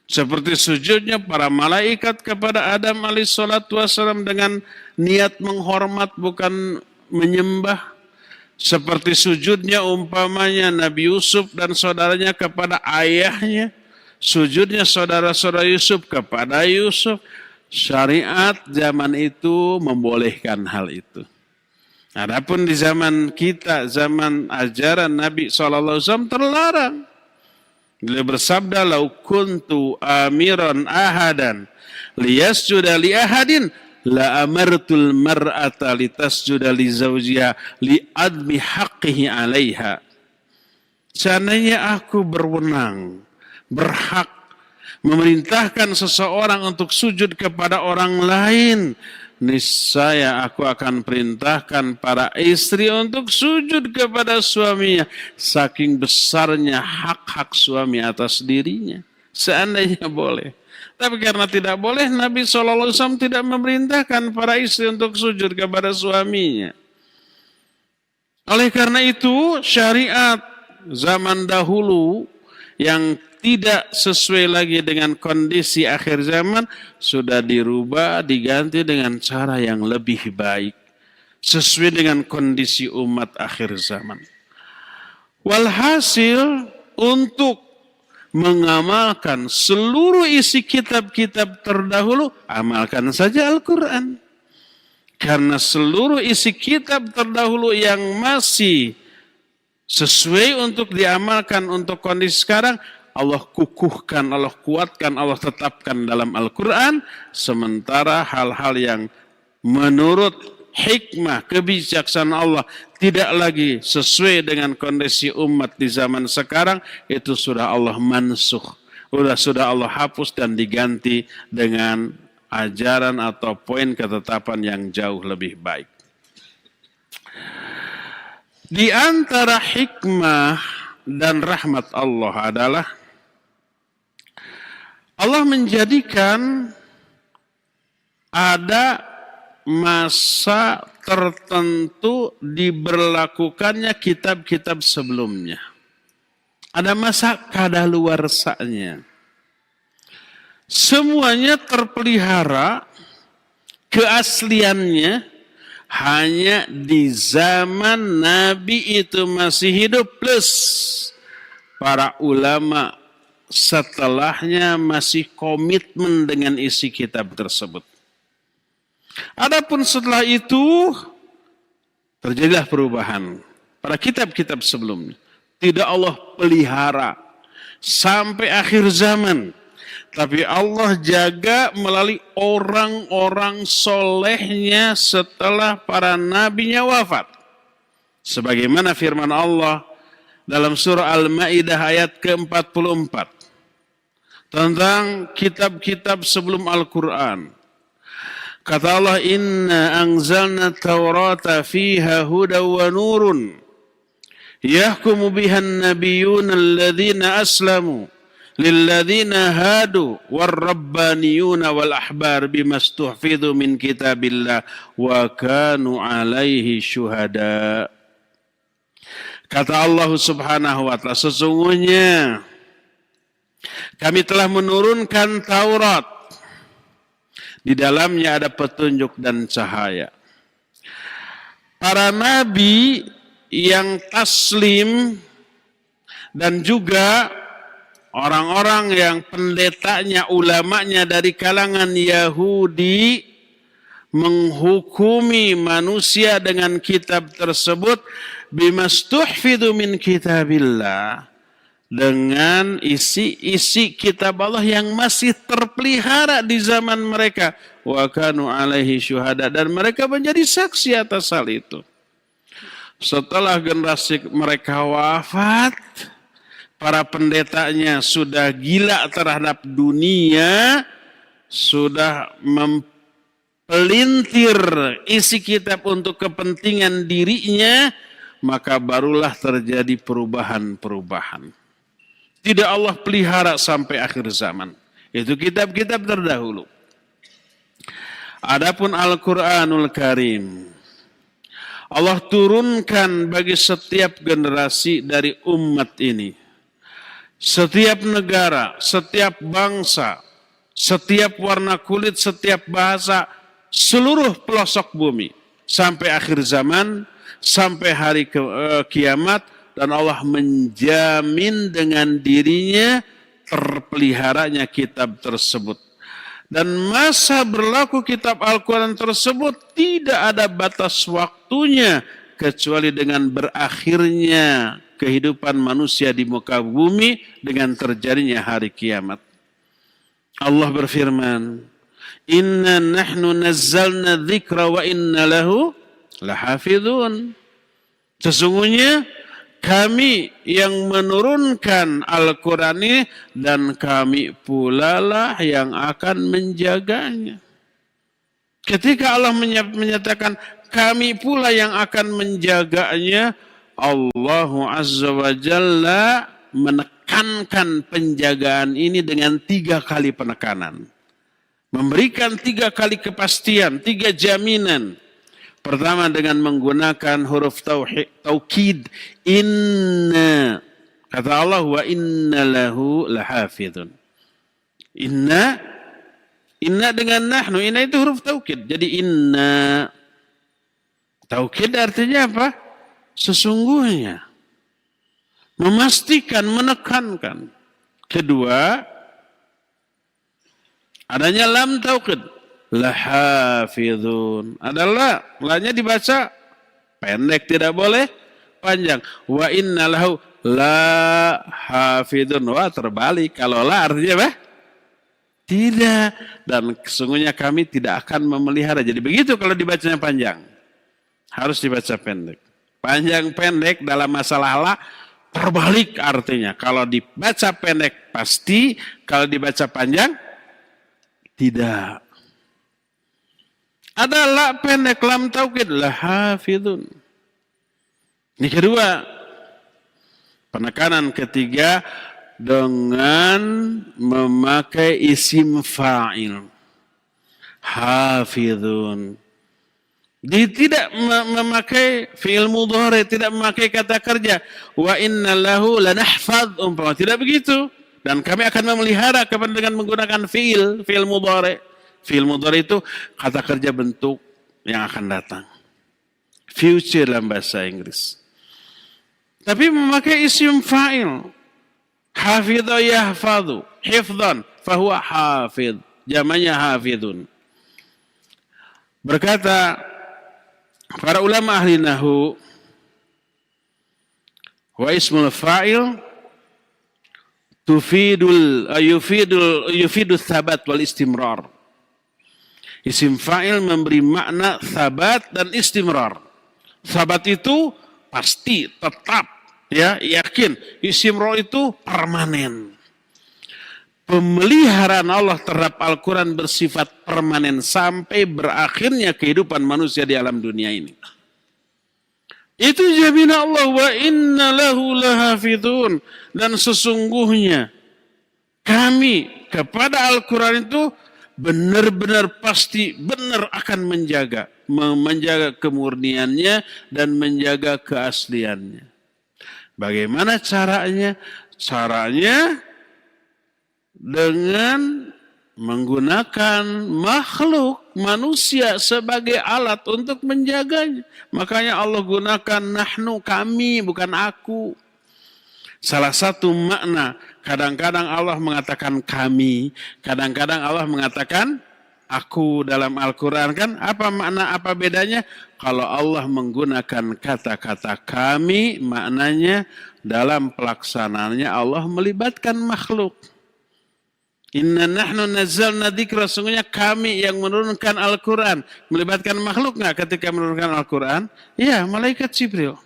Seperti sujudnya para malaikat kepada Adam alaihissalatu wassalam dengan niat menghormat, bukan menyembah. Seperti sujudnya umpamanya Nabi Yusuf dan saudaranya kepada ayahnya. Sujudnya saudara-saudara Yusuf kepada Yusuf. Syariat zaman itu membolehkan hal itu. Adapun di zaman kita, zaman ajaran Nabi SAW terlarang. Beliau bersabda, "Lau kuntu amiran ahadan liyasjuda li ahadin la amartul mar'ata litasjuda li zawjiha li admi haqqihi 'alaiha." Seandainya aku berwenang, berhak memerintahkan seseorang untuk sujud kepada orang lain, niscaya aku akan perintahkan para istri untuk sujud kepada suaminya, saking besarnya hak-hak suami atas dirinya. Seandainya boleh. Tapi karena tidak boleh, Nabi SAW tidak memerintahkan para istri untuk sujud kepada suaminya. Oleh karena itu, syariat zaman dahulu yang tidak sesuai lagi dengan kondisi akhir zaman, sudah dirubah, diganti dengan cara yang lebih baik, sesuai dengan kondisi umat akhir zaman. Walhasil, untuk mengamalkan seluruh isi kitab-kitab terdahulu, amalkan saja Al-Quran. Karena seluruh isi kitab terdahulu yang masih sesuai untuk diamalkan untuk kondisi sekarang, Allah kukuhkan, Allah kuatkan, Allah tetapkan dalam Al-Quran. Sementara hal-hal yang menurut hikmah, kebijaksanaan Allah tidak lagi sesuai dengan kondisi umat di zaman sekarang, itu sudah Allah mansukh, sudah Allah hapus dan diganti dengan ajaran atau poin ketetapan yang jauh lebih baik. Di antara hikmah dan rahmat Allah adalah Allah menjadikan ada masa tertentu diberlakukannya kitab-kitab sebelumnya. Ada masa kadaluarsanya. Semuanya terpelihara keasliannya hanya di zaman Nabi itu masih hidup, plus para ulama setelahnya masih komitmen dengan isi kitab tersebut. Adapun setelah itu terjadilah perubahan pada kitab-kitab sebelumnya. Tidak Allah pelihara sampai akhir zaman. Tapi Allah jaga melalui orang-orang solehnya setelah para nabinya wafat. Sebagaimana firman Allah dalam surah Al-Ma'idah ayat ke-44. Tentang kitab-kitab sebelum Al-Quran. Kata Allah, Inna anzalna taurata fiha huda wa nurun. Yahkumu bihan nabiyuna alladhina aslamu. Lilladzina hadu warrabbaniyuna wal ahbar bimastuhfidhu min kitabillah wa kanu alaihi syuhada. Kata Allah Subhanahu wa ta'ala, sesungguhnya kami telah menurunkan Taurat. Di dalamnya ada petunjuk dan cahaya. Para nabi yang taslim dan juga orang-orang yang pendetanya, ulamanya dari kalangan Yahudi menghukumi manusia dengan kitab tersebut bimastuhfidhu min kitabillah, dengan isi-isi kitab Allah yang masih terpelihara di zaman mereka. Wa kanu alaihi syuhada, dan mereka menjadi saksi atas hal itu. Setelah generasi mereka wafat, para pendetanya sudah gila terhadap dunia, sudah mempelintir isi kitab untuk kepentingan dirinya, maka barulah terjadi perubahan-perubahan. Tidak Allah pelihara sampai akhir zaman. Itu kitab-kitab terdahulu. Adapun Al-Quranul Karim, Allah turunkan bagi setiap generasi dari umat ini. Setiap negara, setiap bangsa, setiap warna kulit, setiap bahasa, seluruh pelosok bumi. Sampai akhir zaman, sampai hari kiamat. Dan Allah menjamin dengan dirinya terpeliharanya kitab tersebut. Dan masa berlaku kitab Al-Quran tersebut tidak ada batas waktunya, kecuali dengan berakhirnya kehidupan manusia di muka bumi dengan terjadinya hari kiamat. Allah berfirman, Inna nahnu nazzalna dzikra wa inna lahu lahafidhun. Sesungguhnya kami yang menurunkan Al-Quran ini, dan kami pula lah yang akan menjaganya. Ketika Allah menyatakan kami pula yang akan menjaganya, Allah Azza wa Jalla menekankan penjagaan ini dengan 3 kali penekanan. Memberikan 3 kali kepastian, 3 jaminan. Pertama dengan menggunakan huruf taukid, inna, Kata Allah, wa inna lahu lahafidhun. Inna dengan nahnu, inna itu huruf taukid. Jadi inna taukid artinya apa? Sesungguhnya. Memastikan, menekankan. Kedua, adanya lam taukid. Lahafidhun. Adalah, lanya dibaca pendek, tidak boleh panjang. Wa inna lahu la hafidun. Wah, terbalik. Kalau la artinya apa? Tidak. Dan sesungguhnya kami tidak akan memelihara. Jadi begitu kalau dibacanya panjang. Harus dibaca pendek. Panjang pendek dalam masalah la terbalik artinya. Kalau dibaca pendek pasti, kalau dibaca panjang tidak. Ada la pendek lam taukid la hafidun. Ini kedua. Penekanan ketiga dengan memakai isim fa'il. Hafidhun. Dia tidak memakai fi'il mudhari, tidak memakai kata kerja. Wa inna lahu lanahfadh umpama. Tidak begitu. Dan kami akan memelihara dengan menggunakan fi'il mudhari. Fi'il mudhari itu kata kerja bentuk yang akan datang. Future dalam bahasa Inggris. Tapi memakai isim fa'il. Hafidha yahfadhu. Hifdhan. Fahuwa hafidh. Jamanya hafidhun. Berkata para ulama ahli nahu. Wa ismul fa'il. Yufidul thabat wal istimrar. Isim fa'il memberi makna thabat dan istimrar. Thabat itu pasti, tetap, ya, yakin. Istimrar itu permanen. Pemeliharaan Allah terhadap Al-Quran bersifat permanen sampai berakhirnya kehidupan manusia di alam dunia ini. Itu jaminan Allah, wa inna lahu lahafidhun. Dan sesungguhnya kami kepada Al-Quran itu benar-benar pasti, benar akan menjaga kemurniannya dan menjaga keasliannya. Bagaimana caranya? Caranya dengan menggunakan makhluk manusia sebagai alat untuk menjaganya. Makanya Allah gunakan nahnu, kami, bukan aku. Salah satu makna, kadang-kadang Allah mengatakan kami, kadang-kadang Allah mengatakan aku dalam Al-Quran, kan apa makna, apa bedanya? Kalau Allah menggunakan kata-kata kami, maknanya dalam pelaksanaannya Allah melibatkan makhluk. Inna nahnu nazzalna dzikra, sesungguhnya kami yang menurunkan Al-Quran. Melibatkan makhluk nggak ketika menurunkan Al-Quran? Ya, malaikat Jibril.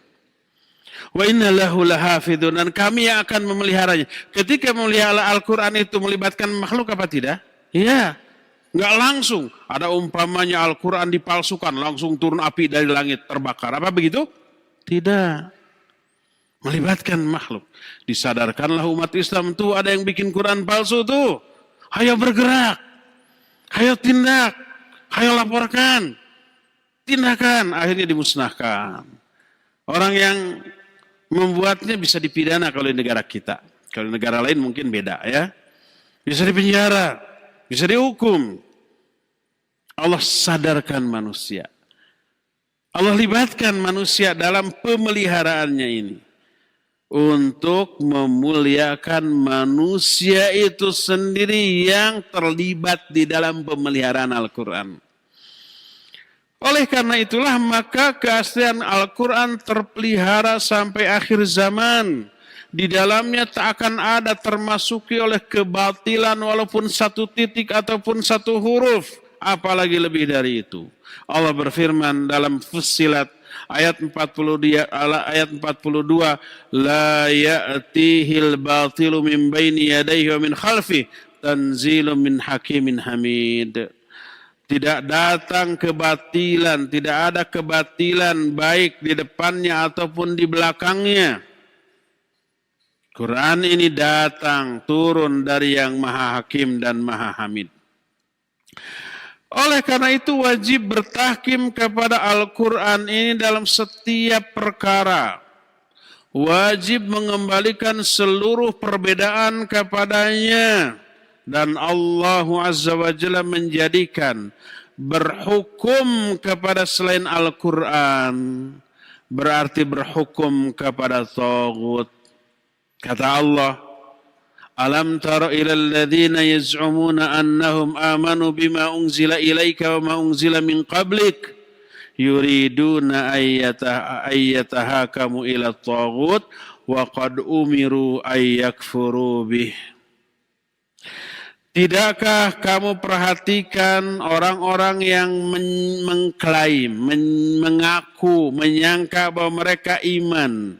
Wa inna lahu lahafidhun, dan kami yang akan memeliharanya. Ketika memelihara Al-Quran itu melibatkan makhluk apa tidak? Iya. Nggak langsung. Ada umpamanya Al-Quran dipalsukan, langsung turun api dari langit terbakar. Apa begitu? Tidak. Melibatkan makhluk. Disadarkanlah umat Islam tuh ada yang bikin Quran palsu tuh. Hayo bergerak. Hayo tindak. Hayo laporkan. Tindakan. Akhirnya dimusnahkan. Orang yang membuatnya bisa dipidana kalau di negara kita. Kalau di negara lain mungkin beda ya. Bisa dipenjara. Bisa dihukum. Allah sadarkan manusia. Allah libatkan manusia dalam pemeliharaannya ini. Untuk memuliakan manusia itu sendiri yang terlibat di dalam pemeliharaan Al-Quran. Oleh karena itulah maka keaslian Al-Quran terpelihara sampai akhir zaman. Di dalamnya tak akan ada termasuki oleh kebatilan walaupun satu titik ataupun satu huruf. Apalagi lebih dari itu. Allah berfirman dalam Fussilat ayat 42, la ya'tihil batilu min baini yadayhi wa min khalfi tanzilun min hakimin hamid. Tidak datang kebatilan, tidak ada kebatilan baik di depannya ataupun di belakangnya. Quran ini datang, turun dari yang maha hakim dan maha hamid. Oleh karena itu wajib bertahkim kepada Al-Quran ini dalam setiap perkara. wajib mengembalikan seluruh perbedaan kepadanya. Dan Allah Azza wa Jalla menjadikan berhukum kepada selain Al-Quran berarti berhukum kepada taghut. Kata Allah, alam tara ilal ladzina yaz'umuna annahum amanu bima unzila ilaika wa ma unzila min qablik yuriduna ayyatahakamu ila taghut wa qad umiru ayyakfuru bih. Tidakkah kamu perhatikan orang-orang yang mengklaim, mengaku, menyangka bahwa mereka iman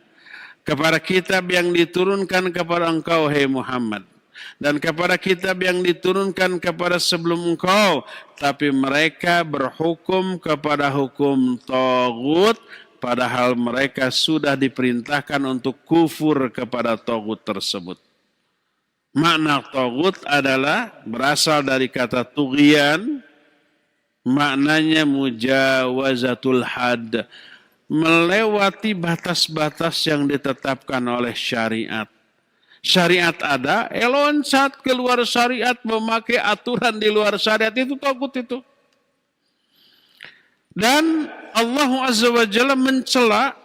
kepada kitab yang diturunkan kepada engkau, hai Muhammad, dan kepada kitab yang diturunkan kepada sebelum engkau, tapi mereka berhukum kepada hukum taghut, padahal mereka sudah diperintahkan untuk kufur kepada taghut tersebut. Makna taghut adalah berasal dari kata tughyan, maknanya mujawazatul had, melewati batas-batas yang ditetapkan oleh syariat. Syariat ada, loncat keluar syariat, memakai aturan di luar syariat, itu taghut itu. Dan Allah Azza wa Jalla mencela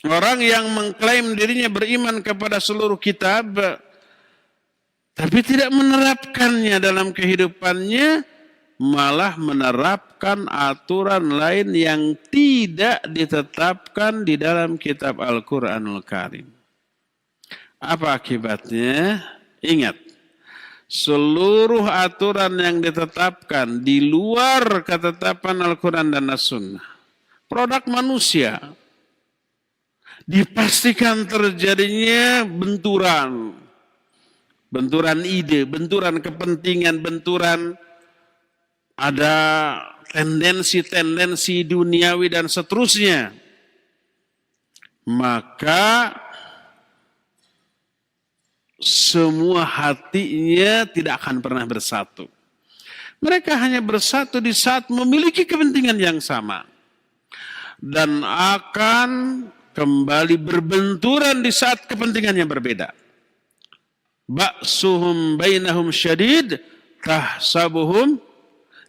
orang yang mengklaim dirinya beriman kepada seluruh kitab, tapi tidak menerapkannya dalam kehidupannya, malah menerapkan aturan lain yang tidak ditetapkan di dalam kitab Al-Quranul Karim. Apa akibatnya? Ingat, seluruh aturan yang ditetapkan di luar ketetapan Al-Quran dan As-Sunnah, produk manusia, dipastikan terjadinya benturan. Benturan ide, benturan kepentingan, benturan ada tendensi-tendensi duniawi dan seterusnya. Maka semua hatinya tidak akan pernah bersatu. Mereka hanya bersatu di saat memiliki kepentingan yang sama. Dan akan kembali berbenturan di saat kepentingannya berbeda. Ba'suhum bainahum syadid tahsabuhum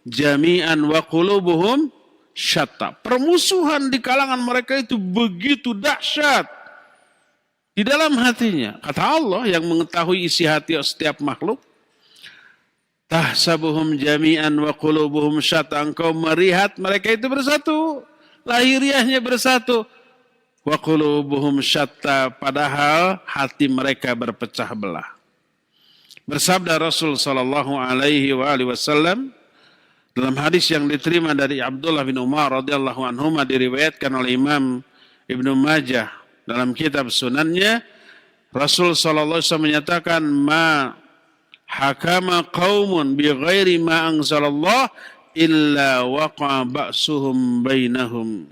jami'an wa qulubuhum syatta. Permusuhan di kalangan mereka itu begitu dahsyat di dalam hatinya. Kata Allah yang mengetahui isi hati setiap makhluk, tahsabuhum jami'an wa qulubuhum syatta. Engkau melihat mereka itu bersatu, lahiriahnya bersatu, wa qulubuhum syatta, padahal hati mereka berpecah belah. Bersabda Rasul sallallahu alaihi wasallam dalam hadis yang diterima dari Abdullah bin Umar radhiyallahu anhuma, diriwayatkan oleh Imam Ibnu Majah dalam kitab sunannya, Rasul sallallahu alaihi wasallam menyatakan, ma hakama qaumun bi ghairi ma anzalallah illa waqa ba'suhum bainahum.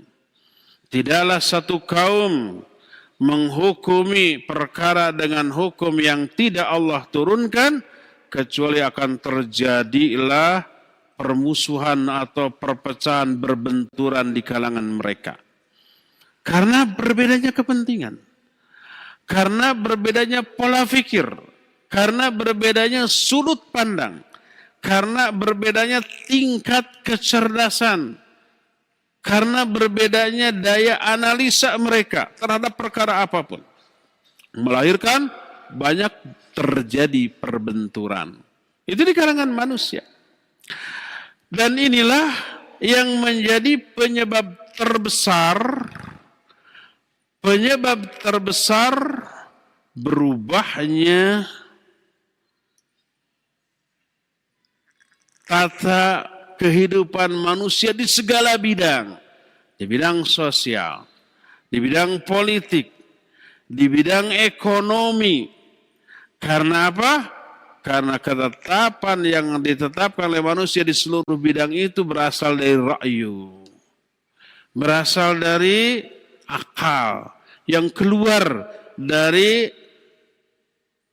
Tidaklah satu kaum menghukumi perkara dengan hukum yang tidak Allah turunkan, kecuali akan terjadilah permusuhan atau perpecahan, berbenturan di kalangan mereka. Karena berbedanya kepentingan, karena berbedanya pola fikir, karena berbedanya sudut pandang, karena berbedanya tingkat kecerdasan, karena berbedanya daya analisa mereka terhadap perkara apapun, melahirkan banyak terjadi perbenturan. Itu di kalangan manusia. Dan inilah yang menjadi penyebab terbesar berubahnya tata kehidupan manusia di segala bidang. Di bidang sosial, di bidang politik, di bidang ekonomi. Karena apa? Karena ketetapan yang ditetapkan oleh manusia di seluruh bidang itu berasal dari ra'yu. Berasal dari akal yang keluar dari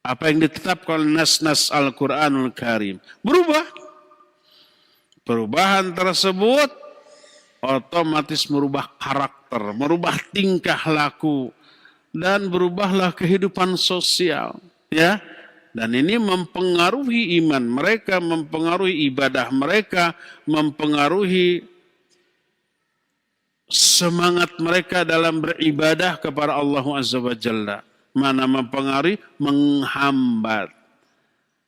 apa yang ditetapkan oleh nas-nas Al-Quranul Karim. Berubah. Perubahan tersebut otomatis merubah karakter, merubah tingkah laku, dan berubahlah kehidupan sosial, ya. Dan ini mempengaruhi iman mereka, mempengaruhi ibadah mereka, mempengaruhi semangat mereka dalam beribadah kepada Allah Azza wa Jalla. Mana mempengaruhi? Menghambat.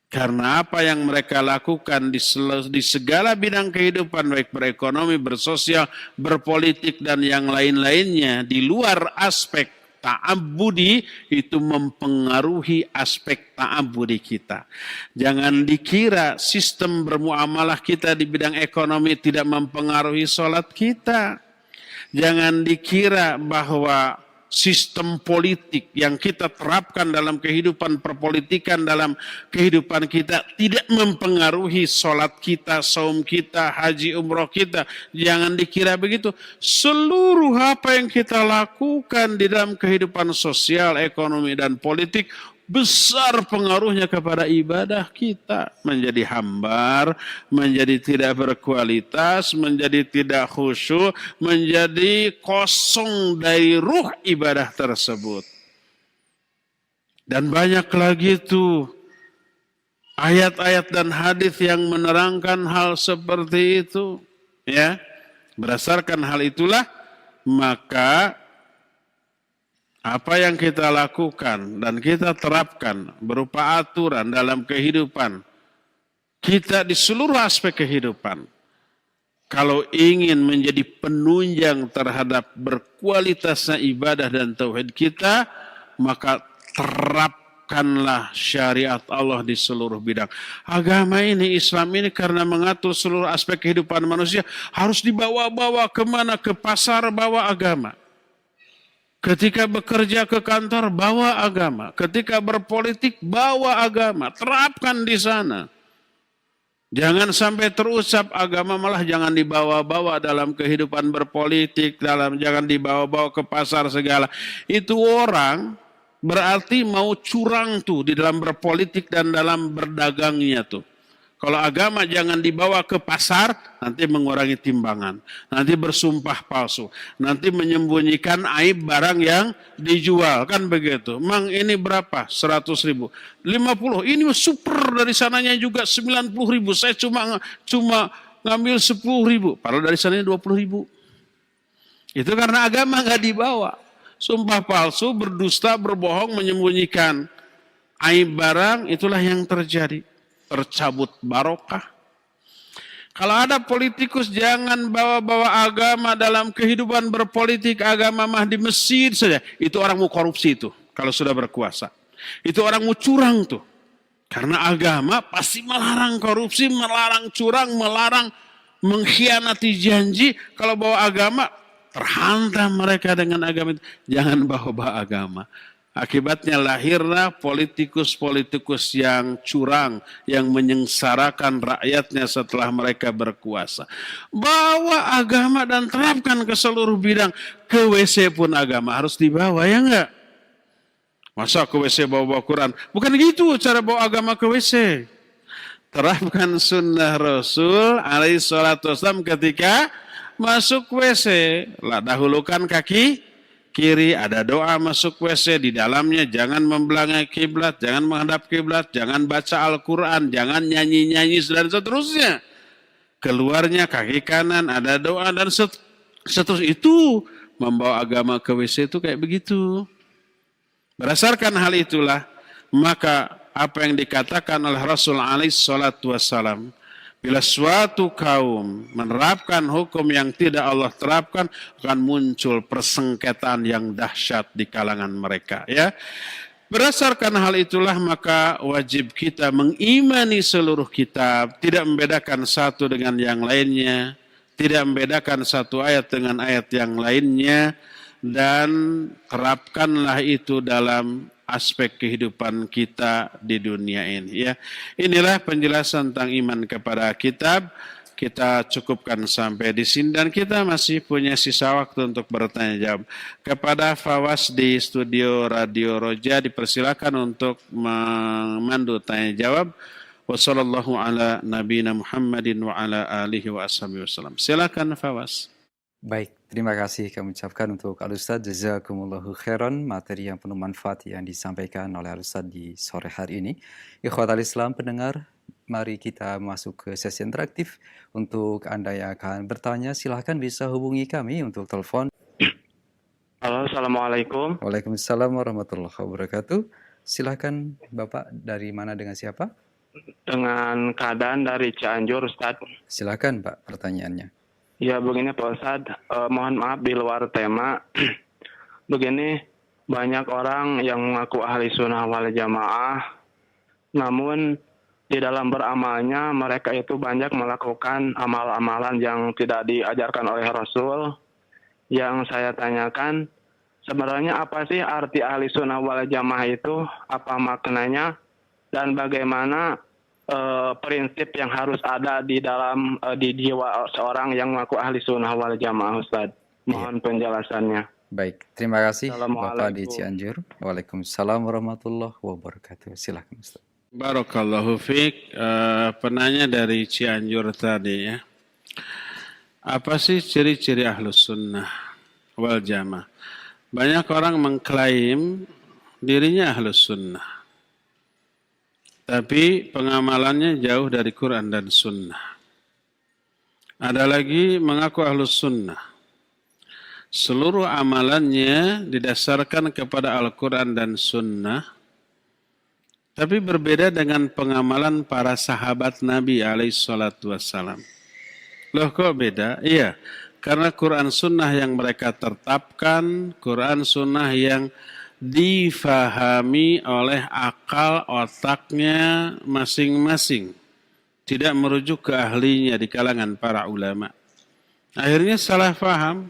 Karena apa yang mereka lakukan di segala bidang kehidupan, baik berekonomi, bersosial, berpolitik, dan yang lain-lainnya, di luar aspek ta'abbudi, itu mempengaruhi aspek ta'abbudi kita. Jangan dikira sistem bermuamalah kita di bidang ekonomi tidak mempengaruhi sholat kita. Jangan dikira bahwa sistem politik yang kita terapkan dalam kehidupan perpolitikan, dalam kehidupan kita tidak mempengaruhi sholat kita, saum kita, haji umroh kita. Jangan dikira begitu. Seluruh apa yang kita lakukan di dalam kehidupan sosial, ekonomi, dan politik besar pengaruhnya kepada ibadah kita. Menjadi hambar, menjadi tidak berkualitas, menjadi tidak khusyuk, menjadi kosong dari ruh ibadah tersebut. Dan banyak lagi itu ayat-ayat dan hadis yang menerangkan hal seperti itu. Ya, berdasarkan hal itulah maka apa yang kita lakukan dan kita terapkan berupa aturan dalam kehidupan kita di seluruh aspek kehidupan. Kalau ingin menjadi penunjang terhadap berkualitasnya ibadah dan tauhid kita, maka terapkanlah syariat Allah di seluruh bidang. Agama ini, Islam ini karena mengatur seluruh aspek kehidupan manusia, harus dibawa-bawa kemana? Ke pasar, bawa agama. Ketika bekerja ke kantor, bawa agama. Ketika berpolitik, bawa agama. Terapkan di sana. Jangan sampai terucap agama, malah jangan dibawa-bawa dalam kehidupan berpolitik, jangan dibawa-bawa ke pasar segala. Itu orang berarti mau curang tuh di dalam berpolitik dan dalam berdagangnya tuh. Kalau agama jangan dibawa ke pasar, nanti mengurangi timbangan, nanti bersumpah palsu, nanti menyembunyikan aib barang yang dijual, kan begitu. Mang ini berapa? 100.000, 50, ini super dari sananya juga 90.000, saya cuma ngambil 10.000, padahal dari sananya 20.000. Itu karena agama nggak dibawa. Sumpah palsu, berdusta, berbohong, menyembunyikan aib barang, itulah yang terjadi. Tercabut barokah. Kalau ada politikus jangan bawa-bawa agama dalam kehidupan berpolitik. Agama mah di masjid saja. Itu orang mau korupsi itu kalau sudah berkuasa. Itu orang mau curang tuh. Karena agama pasti melarang korupsi, melarang curang, melarang mengkhianati janji. Kalau bawa agama terhantam mereka dengan agama itu. Jangan bawa-bawa agama. Akibatnya lahirlah politikus-politikus yang curang, yang menyengsarakan rakyatnya setelah mereka berkuasa. Bawa agama dan terapkan ke seluruh bidang. Ke WC pun agama harus dibawa, ya enggak? Masa ke WC bawa-bawa Quran? Bukan gitu cara bawa agama ke WC. Terapkan sunnah Rasul alaihi salatu wassalam ketika masuk WC. Lah dahulukan kaki kiri, ada doa masuk WC, di dalamnya jangan membelangai kiblat, jangan menghadap kiblat, jangan baca Al-Quran, jangan nyanyi-nyanyi dan seterusnya. Keluarnya kaki kanan, ada doa dan seterusnya. Itu membawa agama ke WC itu kayak begitu. Berdasarkan hal itulah maka apa yang dikatakan oleh Rasul alaihi salatu wassalam, bila suatu kaum menerapkan hukum yang tidak Allah terapkan, akan muncul persengketaan yang dahsyat di kalangan mereka. Ya, berdasarkan hal itulah maka wajib kita mengimani seluruh kitab, tidak membedakan satu dengan yang lainnya, tidak membedakan satu ayat dengan ayat yang lainnya, dan terapkanlah itu dalam aspek kehidupan kita di dunia ini. Ya, inilah penjelasan tentang iman kepada kitab. Kita cukupkan sampai di sini dan kita masih punya sisa waktu untuk bertanya jawab. Kepada Fawas di studio Radio Roja dipersilakan untuk memandu tanya jawab. Wassallallahu ala nabiyina Muhammadin wa ala alihi wa ashabihi wasallam. Silakan Fawas. Baik, terima kasih kami ucapkan untuk Al-Ustaz. Jazakumullahu khairan, materi yang penuh manfaat yang disampaikan oleh Al-Ustaz di sore hari ini. Ikhwatal Islam pendengar, mari kita masuk ke sesi interaktif. Untuk Anda yang akan bertanya, silahkan bisa hubungi kami untuk telepon. Halo, Assalamualaikum. Waalaikumsalam warahmatullahi wabarakatuh. Silahkan Bapak, dari mana dengan siapa? Dengan keadaan dari Cianjur, Ustadz. Silahkan Pak, pertanyaannya. Ya, begini Pak Ustadz. Mohon maaf di luar tema. Begini, banyak orang yang mengaku ahli sunnah wal jamaah, namun di dalam beramalnya mereka itu banyak melakukan amal-amalan yang tidak diajarkan oleh Rasul. Yang saya tanyakan, sebenarnya apa sih arti ahli sunnah wal jamaah itu? Apa maknanya? Dan bagaimana prinsip yang harus ada di dalam di jiwa seorang yang mengaku ahli sunnah wal jamaah, Ustaz? Mohon penjelasannya. Baik, terima kasih Bapak di Assalamualaikum. Cianjur. Waalaikumsalam warahmatullahi wabarakatuh. Silakan Ustaz. Barakallahu fiik. Penanya dari Cianjur tadi ya. Apa sih ciri-ciri ahlus sunnah wal jamaah? Banyak orang mengklaim dirinya ahlus sunnah. Tapi pengamalannya jauh dari Quran dan sunnah. Ada lagi mengaku ahlus sunnah. Seluruh amalannya didasarkan kepada Al-Quran dan sunnah. Tapi berbeda dengan pengamalan para sahabat Nabi SAW. Loh kok beda? Iya, karena Quran sunnah yang mereka tetapkan, Quran sunnah yang difahami oleh akal otaknya masing-masing. Tidak merujuk ke ahlinya di kalangan para ulama. Akhirnya salah faham,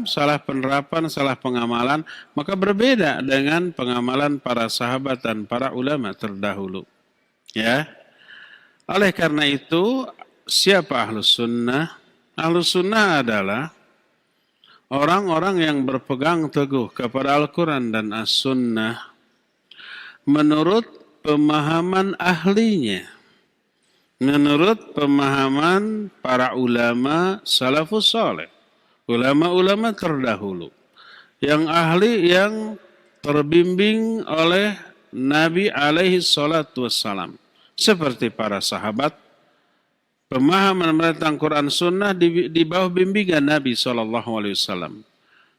salah penerapan, salah pengamalan, maka berbeda dengan pengamalan para sahabat dan para ulama terdahulu. Ya. Oleh karena itu, siapa ahlus sunnah? Ahlus sunnah adalah orang-orang yang berpegang teguh kepada Al-Quran dan As-Sunnah menurut pemahaman ahlinya, menurut pemahaman para ulama salafus saleh, ulama-ulama terdahulu, yang ahli yang terbimbing oleh Nabi alaihi salatu wassalam, seperti para sahabat. Pemahaman mereka tentang Quran Sunnah di bawah bimbingan Nabi SAW.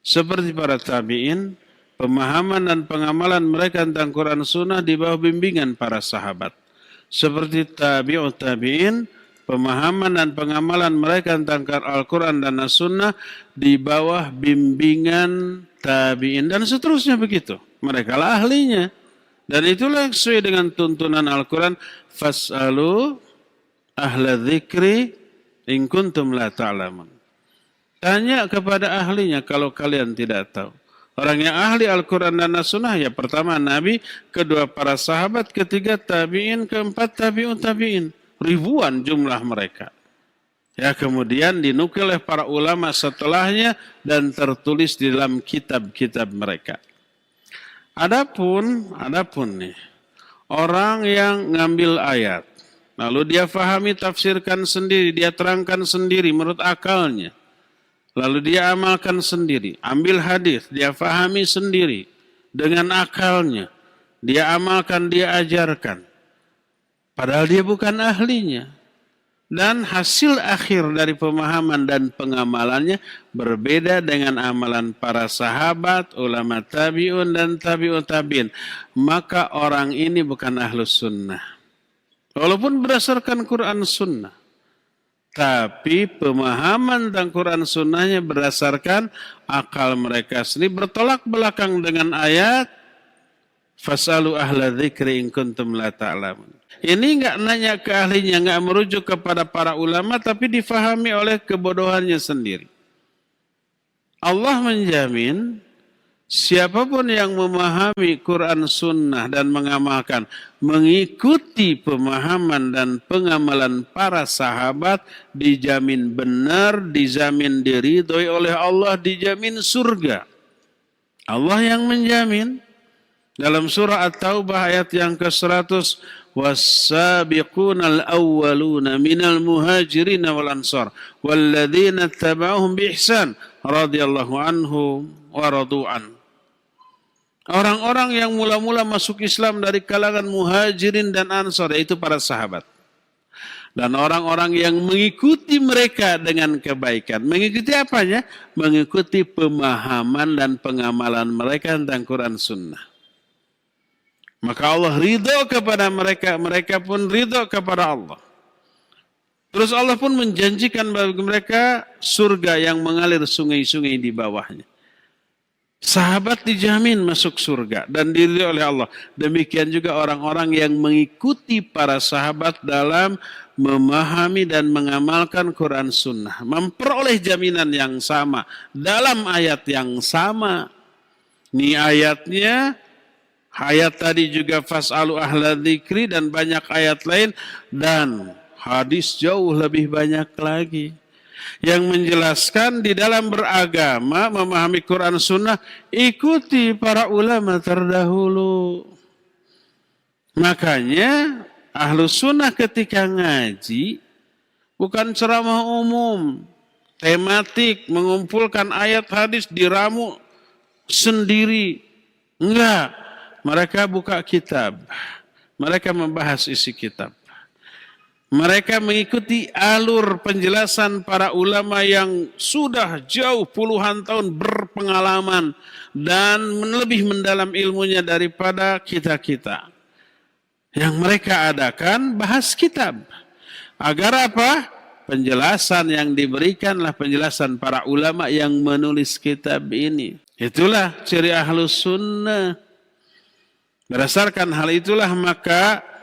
Seperti para tabi'in, pemahaman dan pengamalan mereka tentang Quran Sunnah di bawah bimbingan para sahabat. Seperti tabi'ut tabi'in, pemahaman dan pengamalan mereka tentang Al-Quran dan As-Sunnah di bawah bimbingan tabi'in. Dan seterusnya begitu. Mereka lah ahlinya. Dan itulah sesuai dengan tuntunan Al-Quran. Fas'alu ahla dzikri in kuntum la ta'lamun. Tanya kepada ahlinya kalau kalian tidak tahu. Orang yang ahli Al-Quran dan As-Sunnah ya pertama Nabi, kedua para sahabat, ketiga tabi'in, keempat tabi'un tabi'in. Ribuan jumlah mereka. Ya kemudian dinukil oleh para ulama setelahnya dan tertulis di dalam kitab-kitab mereka. Adapun nih orang yang ngambil ayat lalu dia fahami, tafsirkan sendiri, dia terangkan sendiri menurut akalnya. Lalu dia amalkan sendiri, ambil hadis, dia fahami sendiri dengan akalnya. Dia amalkan, dia ajarkan. Padahal dia bukan ahlinya. Dan hasil akhir dari pemahaman dan pengamalannya berbeda dengan amalan para sahabat, ulama tabi'un dan tabi'ut tabi'in. Maka orang ini bukan ahlus sunnah. Walaupun berdasarkan Quran Sunnah. Tapi pemahaman tentang Quran Sunnahnya berdasarkan akal mereka sendiri. Bertolak belakang dengan ayat. Fas'alu ahla dzikri in kuntum la ta'lamun. Ini enggak nanya ke ahlinya, enggak merujuk kepada para ulama. Tapi difahami oleh kebodohannya sendiri. Allah menjamin siapapun yang memahami Quran Sunnah dan mengamalkan, mengikuti pemahaman dan pengamalan para sahabat, dijamin benar, dijamin diridhoi oleh Allah, dijamin surga. Allah yang menjamin. Dalam surah At-Taubah ayat yang ke-100, was-sabiqunal awwaluna minal muhajirin wal ansar walladzina tabauhum bi ihsan radhiyallahu anhum wa radu'an. Orang-orang yang mula-mula masuk Islam dari kalangan muhajirin dan ansar, yaitu para sahabat. Dan orang-orang yang mengikuti mereka dengan kebaikan. Mengikuti apanya? Mengikuti pemahaman dan pengamalan mereka tentang Quran Sunnah. Maka Allah ridho kepada mereka, mereka pun ridho kepada Allah. Terus Allah pun menjanjikan bagi mereka surga yang mengalir sungai-sungai di bawahnya. Sahabat dijamin masuk surga dan diridhoi oleh Allah. Demikian juga orang-orang yang mengikuti para sahabat dalam memahami dan mengamalkan Quran Sunnah. Memperoleh jaminan yang sama dalam ayat yang sama. Ini ayatnya, ayat tadi juga fas'alu ahla dzikri dan banyak ayat lain. Dan hadis jauh lebih banyak lagi yang menjelaskan di dalam beragama, memahami Quran Sunnah, ikuti para ulama terdahulu. Makanya Ahlus Sunnah ketika ngaji bukan ceramah umum, tematik, mengumpulkan ayat hadis diramu sendiri. Enggak, mereka buka kitab, mereka membahas isi kitab. Mereka mengikuti alur penjelasan para ulama yang sudah jauh puluhan tahun berpengalaman dan lebih mendalam ilmunya daripada kita-kita. Yang mereka adakan bahas kitab. Agar apa? Penjelasan yang diberikanlah penjelasan para ulama yang menulis kitab ini. Itulah ciri Ahlus Sunnah. Berdasarkan hal itulah maka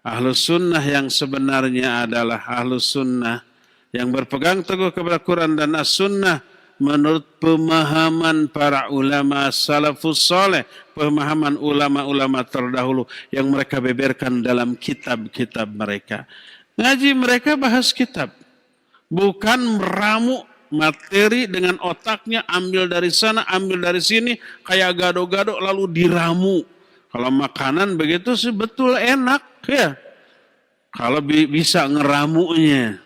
Ahlus Sunnah yang sebenarnya adalah Ahlus Sunnah yang berpegang teguh kepada Quran dan As-Sunnah menurut pemahaman para ulama salafus saleh, pemahaman ulama-ulama terdahulu yang mereka beberkan dalam kitab-kitab mereka. Ngaji mereka bahas kitab, bukan meramu materi dengan otaknya, ambil dari sana, ambil dari sini, kayak gado-gado lalu diramu. Kalau makanan begitu sih betul enak ya, kalau bisa ngeramunya.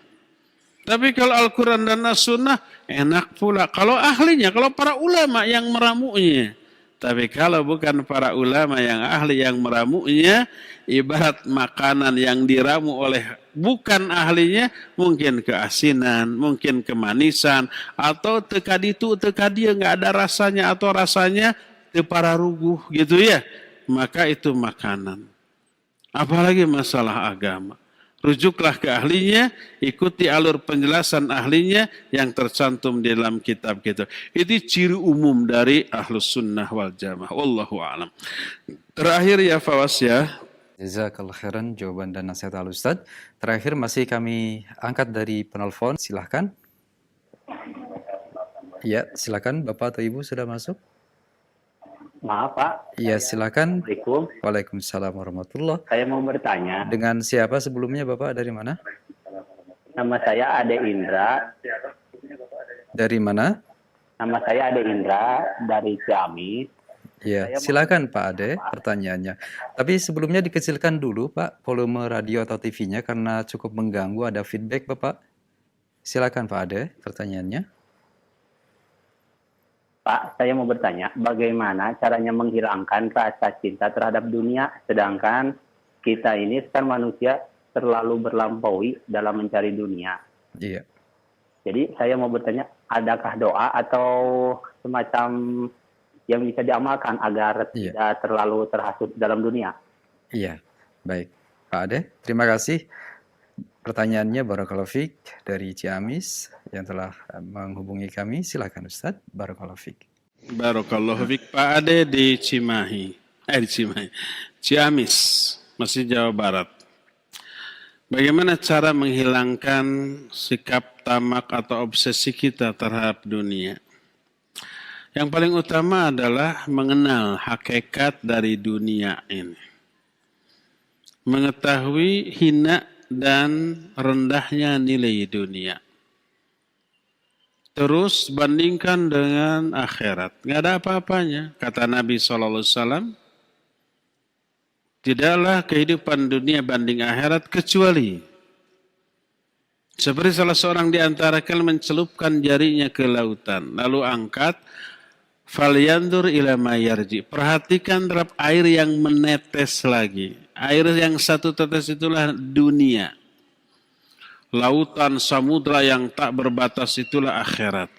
Tapi kalau Al-Quran dan As-Sunnah enak pula. Kalau ahlinya, kalau para ulama yang meramunya. Tapi kalau bukan para ulama yang ahli yang meramunya, ibarat makanan yang diramu oleh bukan ahlinya, mungkin keasinan, mungkin kemanisan, atau tekaditu, tekadia nggak ada rasanya, atau rasanya tepararuguh gitu ya. Maka itu makanan. Apalagi masalah agama. Rujuklah ke ahlinya, ikuti alur penjelasan ahlinya yang tercantum di dalam kitab kita. Itu ciri umum dari Ahlus Sunnah wal Jamaah. Wallahu a'lam. Terakhir ya Fawas ya. Jazakallah khairan jawaban dan nasihat Al-Ustaz. Terakhir masih kami angkat dari penelpon. Silahkan. Ya, silakan Bapak atau Ibu sudah masuk. Maaf Pak. Ya, silakan. Assalamualaikum. Waalaikumsalam warahmatullahi. Saya mau bertanya. Dengan siapa sebelumnya Bapak? Dari mana? Nama saya Ade Indra. Dari mana? Nama saya Ade Indra dari Ciamis. Ya, silakan Pak Ade pertanyaannya. Tapi sebelumnya dikecilkan dulu Pak volume radio atau TV-nya karena cukup mengganggu, ada feedback Bapak. Silakan Pak Ade pertanyaannya. Pak, saya mau bertanya, bagaimana caranya menghilangkan rasa cinta terhadap dunia, sedangkan kita ini kan manusia terlalu berlampaui dalam mencari dunia. Iya. Jadi saya mau bertanya, adakah doa atau semacam yang bisa diamalkan agar tidak terlalu terhasut dalam dunia? Iya, baik. Pak Ade, terima kasih. Pertanyaannya Barakallahu Fik dari Ciamis yang telah menghubungi kami. Silakan Ustaz. Barakallahu Fik. Barakallahu Fik. Pak Ade di Cimahi. Ciamis, masih Jawa Barat. Bagaimana cara menghilangkan sikap tamak atau obsesi kita terhadap dunia? Yang paling utama adalah mengenal hakikat dari dunia ini. Mengetahui hina dan rendahnya nilai dunia. Terus bandingkan dengan akhirat. Nggak ada apa-apanya. Kata Nabi SAW, Tidaklah kehidupan dunia banding akhirat kecuali seperti salah seorang di antara kalian mencelupkan jarinya ke lautan, lalu angkat, falyandur ila ma yarji. Perhatikan terhadap air yang menetes lagi. Air yang satu tetes itulah dunia. Lautan, samudra yang tak berbatas itulah akhirat.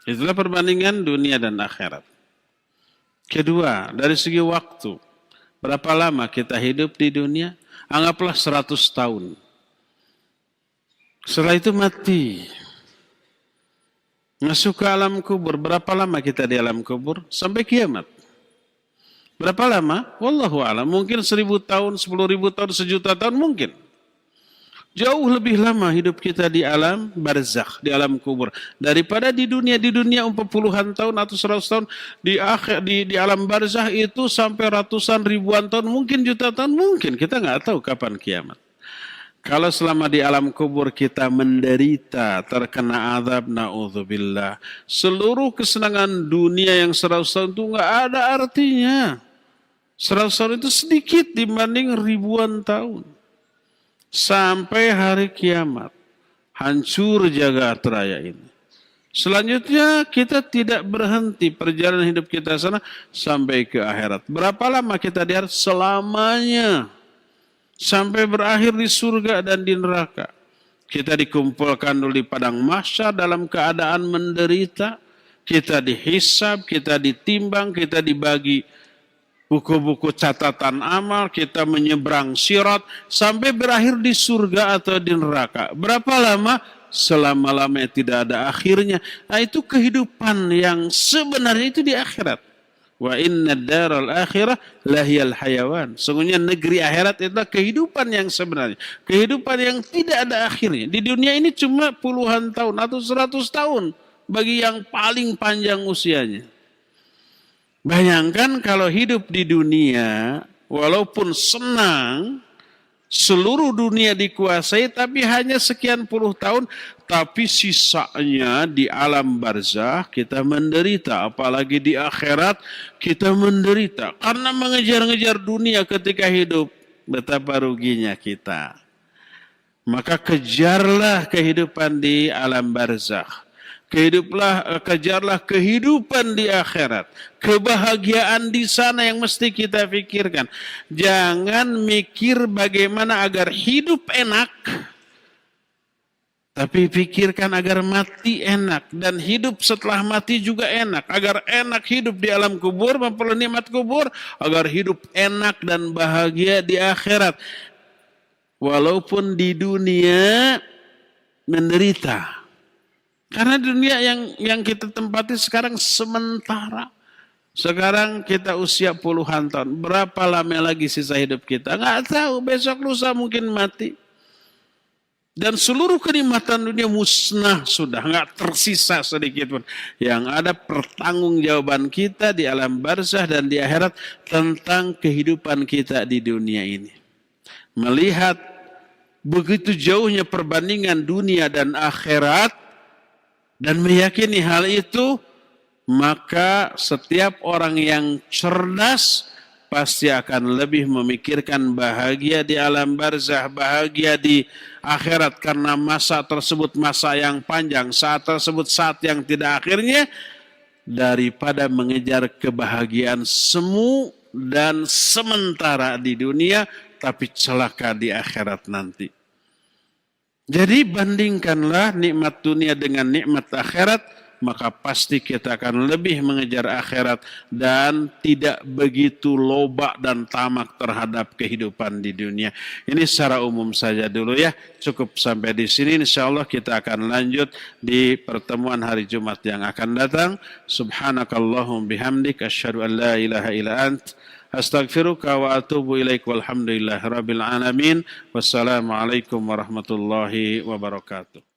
Itulah perbandingan dunia dan akhirat. Kedua, dari segi waktu. Berapa lama kita hidup di dunia? Anggaplah 100 tahun. Setelah itu mati. Masuk ke alam kubur. Berapa lama kita di alam kubur? Sampai kiamat. Berapa lama? Wallahu a'lam. Mungkin 1000 tahun, 10.000 tahun, 1.000.000 tahun mungkin. Jauh lebih lama hidup kita di alam barzakh, di alam kubur. Daripada di dunia. Di dunia puluhan tahun atau 100 tahun. Di alam barzakh itu sampai ratusan ribuan tahun. Mungkin juta tahun. Mungkin. Kita nggak tahu kapan kiamat. Kalau selama di alam kubur kita menderita, terkena azab, na'udzubillah. Seluruh kesenangan dunia yang 100 tahun itu nggak ada artinya. 100 tahun itu sedikit dibanding ribuan tahun. Sampai hari kiamat. Hancur jagat raya ini. Selanjutnya kita tidak berhenti perjalanan hidup kita sana sampai ke akhirat. Berapa lama kita di akhirat? Selamanya. Sampai berakhir di surga dan di neraka. Kita dikumpulkan dulu di padang mahsyar dalam keadaan menderita. Kita dihisab, kita ditimbang, kita dibagi buku-buku catatan amal, kita menyeberang sirat sampai berakhir di surga atau di neraka. Berapa lama? Selama-lamanya tidak ada akhirnya. Nah, itu kehidupan yang sebenarnya itu di akhirat. Wa inna daral akhirah lahiyal hayawan. Sungguhnya negeri akhirat itulah kehidupan yang sebenarnya. Kehidupan yang tidak ada akhirnya. Di dunia ini cuma puluhan tahun atau 100 tahun. Bagi yang paling panjang usianya. Bayangkan kalau hidup di dunia, walaupun senang, seluruh dunia dikuasai, tapi hanya sekian puluh tahun, tapi sisanya di alam barzakh kita menderita. Apalagi di akhirat kita menderita. Karena mengejar-ngejar dunia ketika hidup, betapa ruginya kita. Maka kejarlah kehidupan di alam barzakh. Kejarlah kehidupan di akhirat. Kebahagiaan di sana yang mesti kita pikirkan. Jangan mikir bagaimana agar hidup enak. Tapi pikirkan agar mati enak. Dan hidup setelah mati juga enak. Agar enak hidup di alam kubur, memperoleh nikmat kubur. Agar hidup enak dan bahagia di akhirat. Walaupun di dunia menderita. Karena dunia yang kita tempati sekarang sementara. Sekarang kita usia puluhan tahun. Berapa lama lagi sisa hidup kita? Nggak tahu. Besok lusa mungkin mati. Dan seluruh kenikmatan dunia musnah sudah. Nggak tersisa sedikit pun. Yang ada pertanggungjawaban kita di alam barzakh dan di akhirat tentang kehidupan kita di dunia ini. Melihat begitu jauhnya perbandingan dunia dan akhirat, dan meyakini hal itu, maka setiap orang yang cerdas pasti akan lebih memikirkan bahagia di alam barzakh, bahagia di akhirat, karena masa tersebut masa yang panjang, saat tersebut saat yang tidak akhirnya, daripada mengejar kebahagiaan semu dan sementara di dunia, tapi celaka di akhirat nanti. Jadi bandingkanlah nikmat dunia dengan nikmat akhirat, maka pasti kita akan lebih mengejar akhirat dan tidak begitu loba dan tamak terhadap kehidupan di dunia. Ini secara umum saja dulu ya. Cukup sampai di sini. Insyaallah kita akan lanjut di pertemuan hari Jumat yang akan datang. Subhanakallahum bihamdik asyhadu an la ilaha illa ant astaghfiruka wa atubu ilaik walhamdulillahi rabbil alamin. Wassalamualaikum warahmatullahi wabarakatuh.